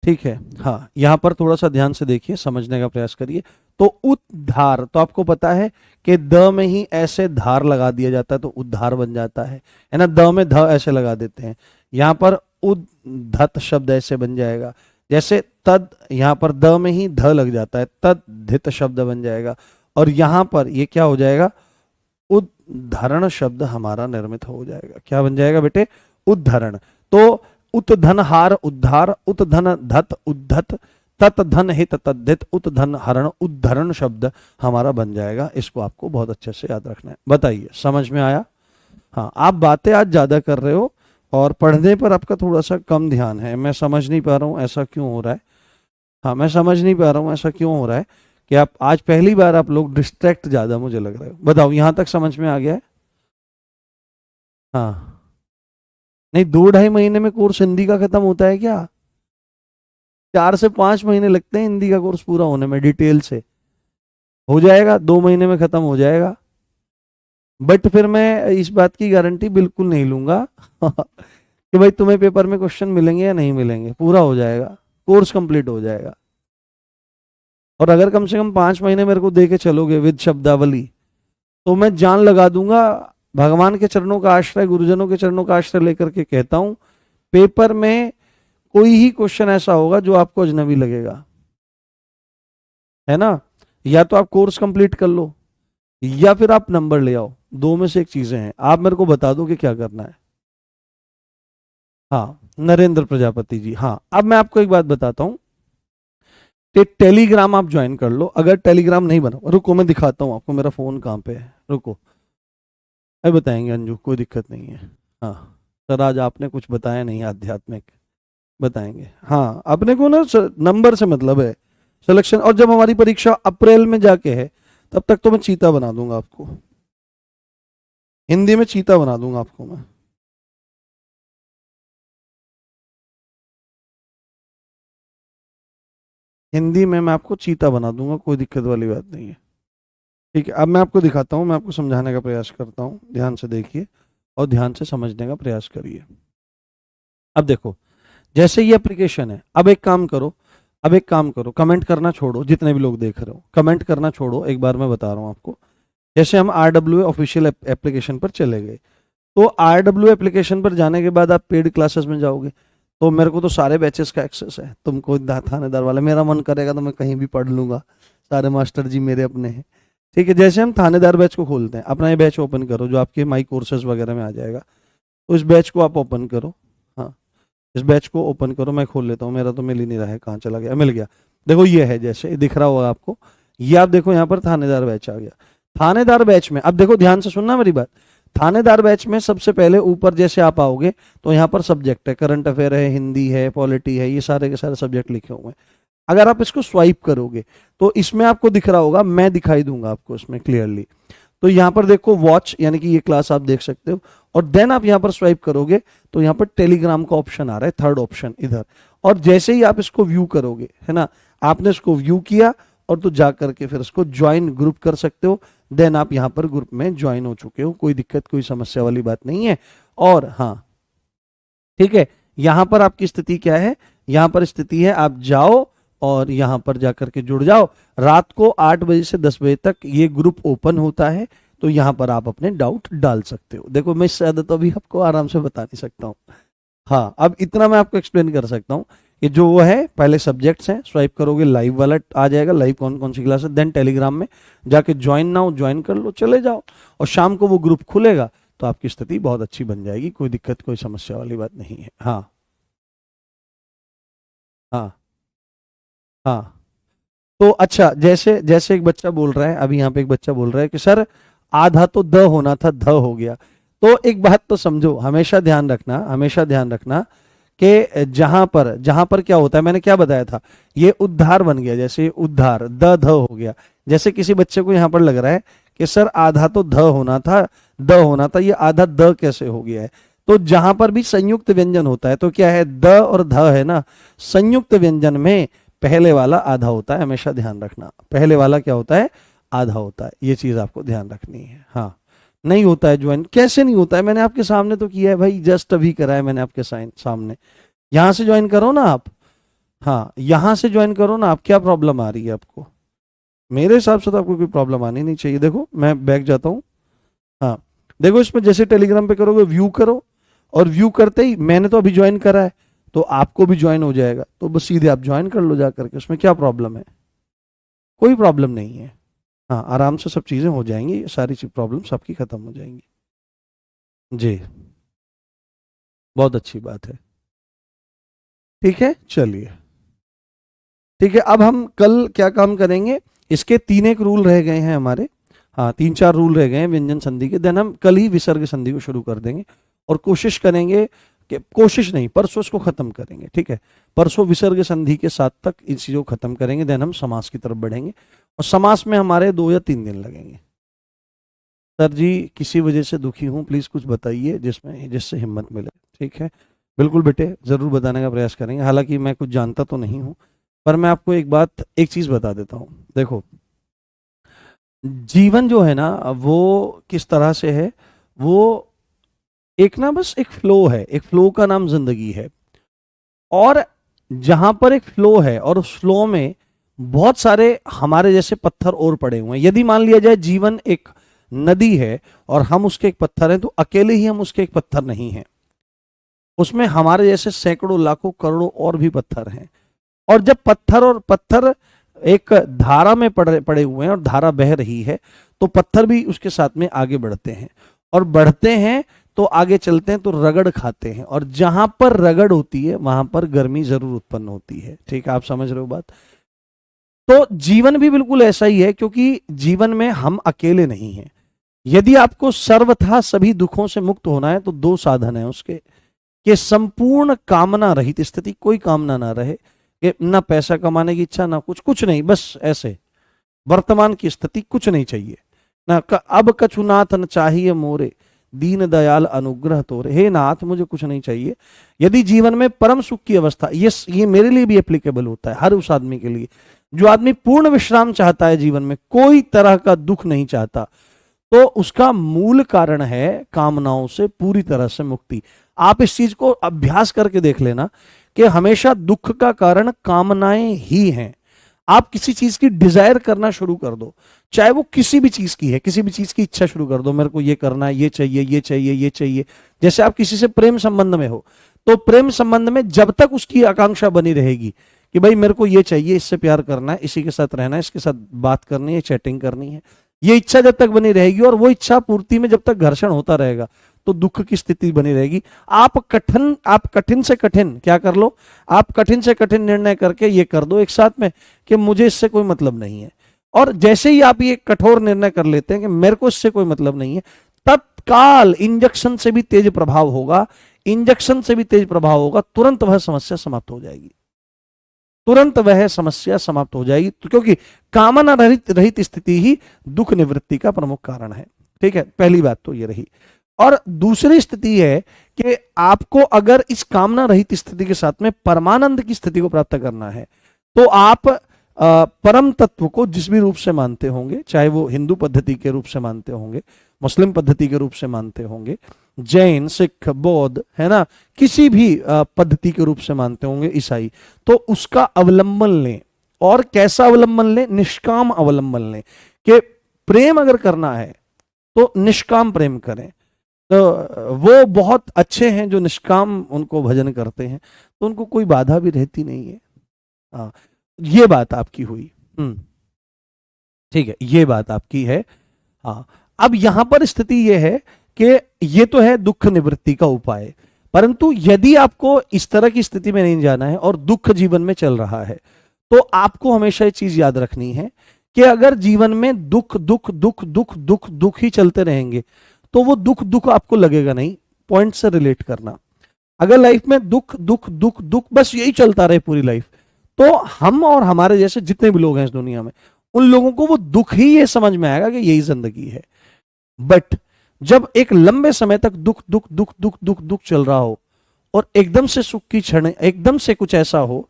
ठीक है। हाँ, यहां पर थोड़ा सा ध्यान से देखिए, समझने का प्रयास करिए। तो उद्धार, तो आपको पता है कि द में ही ऐसे धार लगा दिया जाता है तो उद्धार बन जाता है ना। द में ध ऐसे लगा देते हैं, यहां पर उद्धत शब्द ऐसे बन जाएगा। जैसे तद, यहां पर द में ही ध लग जाता है, तद धित शब्द बन जाएगा। और यहां पर ये क्या हो जाएगा, उद्धरण शब्द हमारा निर्मित हो जाएगा। क्या बन जाएगा बेटे, उद्धरण। तो उत धन हार उद्धार, उत धन धत उद्धत, तत् धन हित तद्धित, उत धन हरण उद्धरण शब्द हमारा बन जाएगा। इसको आपको बहुत अच्छे से याद रखना है। बताइए समझ में आया। हाँ, आप बातें आज ज्यादा कर रहे हो और पढ़ने पर आपका थोड़ा सा कम ध्यान है। मैं समझ नहीं पा रहा हूँ ऐसा क्यों हो रहा है। हाँ, मैं समझ नहीं पा रहा हूँ ऐसा क्यों हो रहा है कि आप आज पहली बार आप लोग डिस्ट्रैक्ट ज्यादा मुझे लग रहे हो। बताओ, यहां तक समझ में आ गया है। हाँ, नहीं 2-2.5 महीने में कोर्स हिंदी का खत्म होता है क्या, 4 से 5 महीने लगते हैं हिंदी का कोर्स पूरा होने में, डिटेल से हो जाएगा, 2 महीने में खत्म हो जाएगा। बट फिर मैं इस बात की गारंटी बिल्कुल नहीं लूंगा कि भाई तुम्हें पेपर में क्वेश्चन मिलेंगे या नहीं मिलेंगे, पूरा हो जाएगा, कोर्स कंप्लीट हो जाएगा। और अगर कम से कम 5 महीने मेरे को दे के चलोगे विद शब्दावली, तो मैं जान लगा दूंगा, भगवान के चरणों का आश्रय, गुरुजनों के चरणों का आश्रय लेकर के कहता हूं, पेपर में कोई ही क्वेश्चन ऐसा होगा जो आपको अजनबी लगेगा, है ना। या तो आप कोर्स कंप्लीट कर लो या फिर आप नंबर ले आओ, दो में से एक चीजें हैं। आप मेरे को बता दो कि क्या करना है। हाँ, नरेंद्र प्रजापति जी। हाँ, अब मैं आपको एक बात बताता हूं, टेलीग्राम आप ज्वाइन कर लो। अगर टेलीग्राम नहीं बना, रुको मैं दिखाता हूं आपको, मेरा फोन कहाँ पे है, रुको अभी बताएंगे अंजू, कोई दिक्कत नहीं है। हाँ सर, आज आपने कुछ बताया नहीं आध्यात्मिक, बताएंगे। हाँ, अपने को ना नंबर से मतलब है, सिलेक्शन। और जब हमारी परीक्षा अप्रैल में जाके है, तब तक तो मैं चीता बना दूंगा आपको, हिंदी में चीता बना दूंगा आपको मैं। हिंदी में मैं आपको चीता बना दूंगा, कोई दिक्कत वाली बात नहीं है। ठीक है, अब मैं आपको दिखाता हूँ, मैं आपको समझाने का प्रयास करता हूँ, ध्यान से देखिए और ध्यान से समझने का प्रयास करिए। अब देखो, जैसे ये एप्लीकेशन है, अब एक काम करो, अब एक काम करो, कमेंट करना छोड़ो, जितने भी लोग देख रहे हो कमेंट करना छोड़ो, एक बार मैं बता रहा हूँ आपको। जैसे हम RWA ऑफिशियल एप्लीकेशन पर चले गए, तो RWA एप्लीकेशन पर जाने के बाद आप पेड क्लासेस में जाओगे, तो मेरे को तो सारे बैचेस का एक्सेस है। तुमको थानेदार वाला, मेरा मन करेगा तो मैं कहीं भी पढ़ लूंगा, सारे मास्टर जी मेरे अपने हैं। ठीक है, जैसे हम थानेदार बैच को खोलते हैं, अपना ये बैच ओपन करो जो आपके माई कोर्सेज वगैरह में आ जाएगा, तो इस बैच को आप ओपन करो। हाँ, इस बैच को ओपन करो, मैं खोल लेता हूँ, मेरा तो मिल ही नहीं रहा है, कहाँ चला गया, मिल गया। देखो ये है, जैसे दिख रहा होगा आपको, ये आप देखो यहाँ पर थानेदार बैच आ गया। थानेदार बैच में अब देखो, ध्यान से सुनना मेरी बात, थानेदार बैच में सबसे पहले ऊपर जैसे आप आओगे तो यहाँ पर सब्जेक्ट है, करंट अफेयर है, हिंदी है, पॉलिटी है, ये सारे के सारे सब्जेक्ट लिखे हुए हैं। अगर आप इसको स्वाइप करोगे तो इसमें आपको दिख रहा होगा, मैं दिखाई दूंगा आपको इसमें क्लियरली। तो यहाँ पर देखो वॉच, यानी कि ये क्लास आप देख सकते हो, और देन आप यहाँ पर स्वाइप करोगे तो यहाँ पर टेलीग्राम का ऑप्शन आ रहा है, थर्ड ऑप्शन इधर, और जैसे ही आप इसको व्यू करोगे, है ना, आपने इसको व्यू किया और तो जा करके फिर इसको ज्वाइन ग्रुप कर सकते हो। देन आप यहाँ पर ग्रुप में ज्वाइन हो चुके हो, कोई दिक्कत कोई समस्या वाली बात नहीं है। और हाँ ठीक है, यहाँ पर आपकी स्थिति क्या है, यहाँ पर स्थिति है आप जाओ और यहाँ पर जाकर के जुड़ जाओ। रात को 8 बजे से 10 बजे तक ये ग्रुप ओपन होता है, तो यहाँ पर आप अपने डाउट डाल सकते हो। देखो मैं इससे ज्यादा तो अभी आपको आराम से बता नहीं सकता हूँ। हाँ, अब इतना मैं आपको एक्सप्लेन कर सकता हूँ। ये जो वो है, पहले सब्जेक्ट्स हैं, स्वाइप करोगे लाइव वाला आ जाएगा, लाइव कौन कौन सी क्लास है, देन टेलीग्राम में जाके ज्वाइन ना हो ज्वाइन कर लो, चले जाओ, और शाम को वो ग्रुप खुलेगा तो आपकी स्थिति बहुत अच्छी बन जाएगी, कोई दिक्कत कोई समस्या वाली बात नहीं है। हाँ हाँ हाँ। तो अच्छा, जैसे जैसे एक बच्चा बोल रहा है, अभी यहाँ पे एक बच्चा बोल रहा है कि सर आधा तो द होना था, ध हो गया। तो एक बात तो समझो, हमेशा ध्यान रखना, हमेशा ध्यान रखना कि जहां पर क्या होता है, मैंने क्या बताया था, ये उद्धार बन गया, जैसे उद्धार द ध हो गया। जैसे किसी बच्चे को यहाँ पर लग रहा है कि सर आधा तो ध होना था, द होना था, ये आधा द कैसे हो गया है। तो जहां पर भी संयुक्त व्यंजन होता है, तो क्या है, द और ध है ना, संयुक्त व्यंजन में पहले वाला आधा होता है, हमेशा ध्यान रखना, पहले वाला क्या होता है, आधा होता है, ये चीज आपको ध्यान रखनी है। हाँ, नहीं होता है ज्वाइन, कैसे नहीं होता है, मैंने आपके सामने तो किया है भाई, जस्ट अभी करा है मैंने आपके सामने। यहां से ज्वाइन करो ना आप, हाँ यहां से ज्वाइन करो ना आप, क्या प्रॉब्लम आ रही है आपको, मेरे हिसाब से तो आपको कोई प्रॉब्लम आनी नहीं चाहिए। देखो मैं बैक जाता हूँ, हाँ देखो इसमें जैसे टेलीग्राम पे करोगे व्यू करो, और व्यू करते ही मैंने तो अभी ज्वाइन करा है, तो आपको भी ज्वाइन हो जाएगा, तो बस सीधे आप ज्वाइन कर लो जा करके, उसमें क्या प्रॉब्लम है, कोई प्रॉब्लम नहीं है। हाँ, आराम से सब चीजें हो जाएंगी, सारी प्रॉब्लम सबकी खत्म हो जाएंगी। जी, बहुत अच्छी बात है। ठीक है, चलिए, ठीक है, अब हम कल क्या काम करेंगे, इसके 3 एक रूल रह गए हैं हमारे, हाँ 3-4 रूल रह गए हैं व्यंजन संधि के, देन हम कल ही विसर्ग संधि को शुरू कर देंगे, और कोशिश करेंगे कि, कोशिश नहीं, परसों इसको खत्म करेंगे। ठीक है, परसों विसर्ग संधि के साथ तक इस चीजों को खत्म करेंगे, देन हम समास की तरफ बढ़ेंगे, और समास में हमारे 2 या 3 दिन लगेंगे। सर जी किसी वजह से दुखी हूँ, प्लीज कुछ बताइए जिससे हिम्मत मिले। ठीक है, बिल्कुल बेटे, जरूर बताने का प्रयास करेंगे, हालांकि मैं कुछ जानता तो नहीं हूँ, पर मैं आपको एक चीज बता देता हूँ। देखो, जीवन जो है ना वो किस तरह से है, वो एक ना बस एक फ्लो है, एक फ्लो का नाम जिंदगी है, और जहां पर एक फ्लो है और उस फ्लो में बहुत सारे हमारे जैसे पत्थर और पड़े हुए हैं। यदि मान लिया जाए जीवन एक नदी है और हम उसके एक पत्थर हैं, तो अकेले ही हम उसके एक पत्थर नहीं हैं, उसमें हमारे जैसे सैकड़ों लाखों करोड़ों और भी पत्थर हैं। और जब पत्थर और पत्थर एक धारा में पड़े हुए हैं और धारा बह रही है, तो पत्थर भी उसके साथ में आगे बढ़ते हैं, और बढ़ते हैं तो आगे चलते हैं तो रगड़ खाते हैं, और जहां पर रगड़ होती है वहां पर गर्मी जरूर उत्पन्न होती है। ठीक है, आप समझ रहे हो बात। तो जीवन भी बिल्कुल ऐसा ही है, क्योंकि जीवन में हम अकेले नहीं हैं। यदि आपको सर्वथा सभी दुखों से मुक्त होना है, तो 2 साधन है उसके, कि संपूर्ण कामना रहित स्थिति, कोई कामना ना रहे, कि ना पैसा कमाने की इच्छा, ना कुछ नहीं, बस ऐसे वर्तमान की स्थिति, कुछ नहीं चाहिए ना, अब कछु नाथ न चाहिए मोरे, दीन दयाल अनुग्रह तोरे, हे नाथ मुझे कुछ नहीं चाहिए। यदि जीवन में परम सुख की अवस्था, ये मेरे लिए भी एप्लीकेबल होता है, हर उस आदमी के लिए, जो आदमी पूर्ण विश्राम चाहता है, जीवन में कोई तरह का दुख नहीं चाहता, तो उसका मूल कारण है कामनाओं से पूरी तरह से मुक्ति। आप इस चीज को अभ्यास करके देख लेना कि हमेशा दुख का कारण कामनाएं ही हैं। आप किसी चीज की डिजायर करना शुरू कर दो, चाहे वो किसी भी चीज की है, किसी भी चीज की इच्छा शुरू कर दो, मेरे को ये करना है, ये चाहिए, ये चाहिए, ये चाहिए। जैसे आप किसी से प्रेम संबंध में हो, तो प्रेम संबंध में जब तक उसकी आकांक्षा बनी रहेगी कि भाई मेरे को ये चाहिए, इससे प्यार करना है, इसी के साथ रहना है, इसके साथ बात करनी है, चैटिंग करनी है, ये इच्छा जब तक बनी रहेगी और वो इच्छा पूर्ति में जब तक घर्षण होता रहेगा तो दुख की स्थिति बनी रहेगी। आप कठिन से कठिन क्या कर लो, आप कठिन से कठिन निर्णय करके ये कर दो एक साथ में कि मुझे इससे कोई मतलब नहीं है, और जैसे ही आप ये कठोर निर्णय कर लेते हैं कि मेरे को इससे कोई मतलब नहीं है, तत्काल इंजेक्शन से भी तेज प्रभाव होगा, इंजेक्शन से भी तेज प्रभाव होगा, तुरंत वह समस्या समाप्त हो जाएगी, तुरंत वह समस्या समाप्त हो जाएगी। तो क्योंकि कामना रहित स्थिति ही दुख निवृत्ति का प्रमुख कारण है। ठीक है, पहली बात तो ये रही। और दूसरी स्थिति है कि आपको अगर इस कामना रहित स्थिति के साथ में परमानंद की स्थिति को प्राप्त करना है, तो आप परम तत्व को जिस भी रूप से मानते होंगे, चाहे वो हिंदू पद्धति के रूप से मानते होंगे, मुस्लिम पद्धति के रूप से मानते होंगे, जैन, सिख, बौद्ध, है ना, किसी भी पद्धति के रूप से मानते होंगे, ईसाई, तो उसका अवलंबन लें। और कैसा अवलंबन लें? निष्काम अवलंबन लें कि प्रेम अगर करना है तो निष्काम प्रेम करें। तो वो बहुत अच्छे हैं जो निष्काम उनको भजन करते हैं, तो उनको कोई बाधा भी रहती नहीं है। हाँ, ये बात आपकी हुई। ठीक है, ये बात आपकी है। हाँ, अब यहां पर स्थिति ये है कि ये तो है दुख निवृत्ति का उपाय, परंतु यदि आपको इस तरह की स्थिति में नहीं जाना है और दुख जीवन में चल रहा है, तो आपको हमेशा ये चीज याद रखनी है कि अगर जीवन में दुख दुख दुख दुख दुख दुख ही चलते रहेंगे तो वो दुख दुख आपको लगेगा नहीं। पॉइंट से रिलेट करना, अगर लाइफ में दुख दुख दुख दुख बस यही चलता रहे पूरी लाइफ, तो हम और हमारे जैसे जितने भी लोग हैं इस दुनिया में, उन लोगों को वो दुख ही ये समझ में आएगा कि यही जिंदगी है। बट जब एक लंबे समय तक दुख दुख दुख दुख दुख दुख चल रहा हो और एकदम से सुख की क्षण, एकदम से कुछ ऐसा हो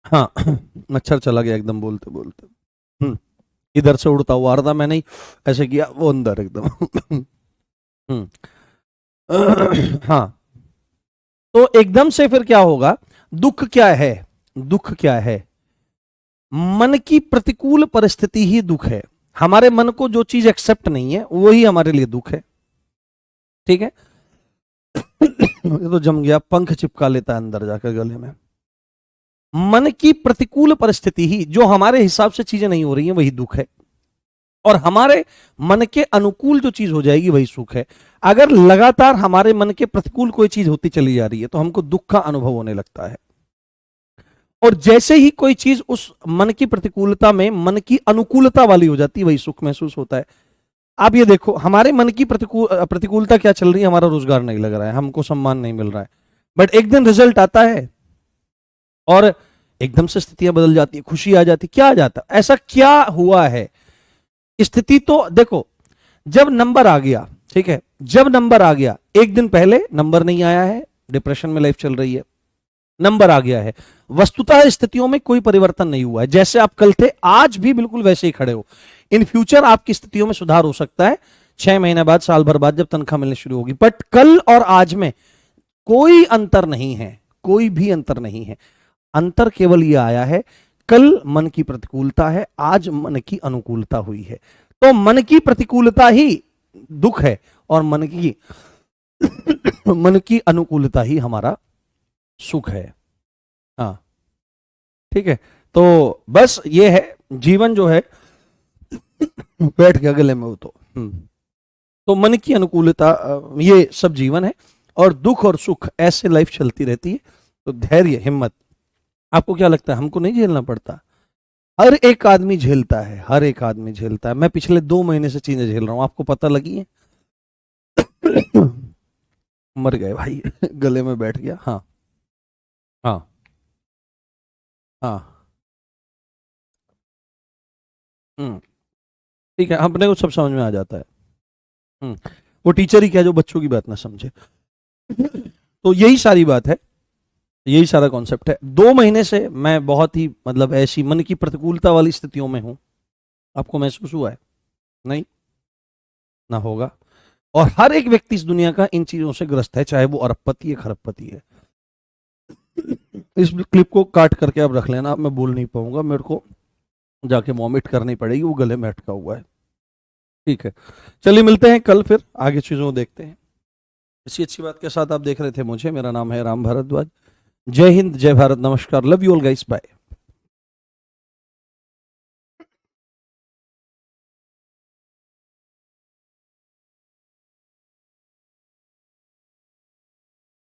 हाँ, मच्छर चला गया एकदम बोलते बोलते। इधर से उड़ता हुआ आ रहा था, मैंने ही ऐसे किया, वो अंदर एकदम। हाँ, तो एकदम से फिर क्या होगा? दुख क्या है? दुख क्या है? मन की प्रतिकूल परिस्थिति ही दुख है। हमारे मन को जो चीज एक्सेप्ट नहीं है वही हमारे लिए दुख है। ठीक है, ये तो जम गया, पंख चिपका लेता है अंदर जाकर गले में। मन की प्रतिकूल परिस्थिति ही, जो हमारे हिसाब से चीजें नहीं हो रही हैं, वही दुख है, और हमारे मन के अनुकूल जो चीज हो जाएगी वही सुख है। अगर लगातार हमारे मन के प्रतिकूल कोई चीज होती चली जा रही है तो हमको दुख का अनुभव होने लगता है, और जैसे ही कोई चीज उस मन की प्रतिकूलता में मन की अनुकूलता वाली हो जाती है, वही सुख महसूस होता है। आप ये देखो, हमारे मन की प्रतिकूलता क्या चल रही है? हमारा रोजगार नहीं लग रहा है, हमको सम्मान नहीं मिल रहा है, बट एक दिन रिजल्ट आता है और एकदम से स्थितियां बदल जाती है, खुशी आ जाती, क्या आ जाता? ऐसा क्या हुआ है? स्थिति तो देखो, जब नंबर आ गया, ठीक है, जब नंबर आ गया, एक दिन पहले नंबर नहीं आया है, डिप्रेशन में लाइफ चल रही है, नंबर आ गया है, वस्तुतः स्थितियों में कोई परिवर्तन नहीं हुआ है, जैसे आप कल थे आज भी बिल्कुल वैसे ही खड़े हो। इन फ्यूचर आपकी स्थितियों में सुधार हो सकता है 6 महीने बाद, साल भर बाद, जब तनख्वाह मिलनी शुरू होगी, बट कल और आज में कोई अंतर नहीं है, कोई भी अंतर नहीं है। अंतर केवल यह आया है, कल मन की प्रतिकूलता है, आज मन की अनुकूलता हुई है। तो मन की प्रतिकूलता ही दुख है और मन की अनुकूलता ही हमारा सुख है। हाँ, ठीक है, तो बस ये है जीवन जो है, बैठ गया गले में वो तो मन की अनुकूलता, ये सब जीवन है, और दुख और सुख ऐसे लाइफ चलती रहती है। तो धैर्य, हिम्मत, आपको क्या लगता है हमको नहीं झेलना पड़ता? हर एक आदमी झेलता है, हर एक आदमी झेलता है। मैं पिछले 2 महीने से चीजें झेल रहा हूं, आपको पता लगी है? मर गए भाई, गले में बैठ गया। हाँ हाँ हाँ, ठीक है, अपने को सब समझ में आ जाता है। वो टीचर ही क्या जो बच्चों की बात ना समझे। तो यही सारी बात है, यही सारा कॉन्सेप्ट है। 2 महीने से मैं बहुत ही मतलब ऐसी मन की प्रतिकूलता वाली स्थितियों में हूं, आपको महसूस हुआ है? नहीं ना होगा। और हर एक व्यक्ति इस दुनिया का इन चीजों से ग्रस्त है, चाहे वो अरबपति है खरबपति है। इस क्लिप को काट करके आप रख लेना, मैं बोल नहीं पाऊंगा, मेरे को जाके वॉमिट करनी पड़ेगी, वो गले में अटका हुआ है। ठीक है, चलिए मिलते हैं कल, फिर आगे चीजों को देखते हैं। इसी अच्छी बात के साथ आप देख रहे थे मुझे, मेरा नाम है राम भारद्वाज। जय हिंद, जय भारत, नमस्कार, love you all guys, bye.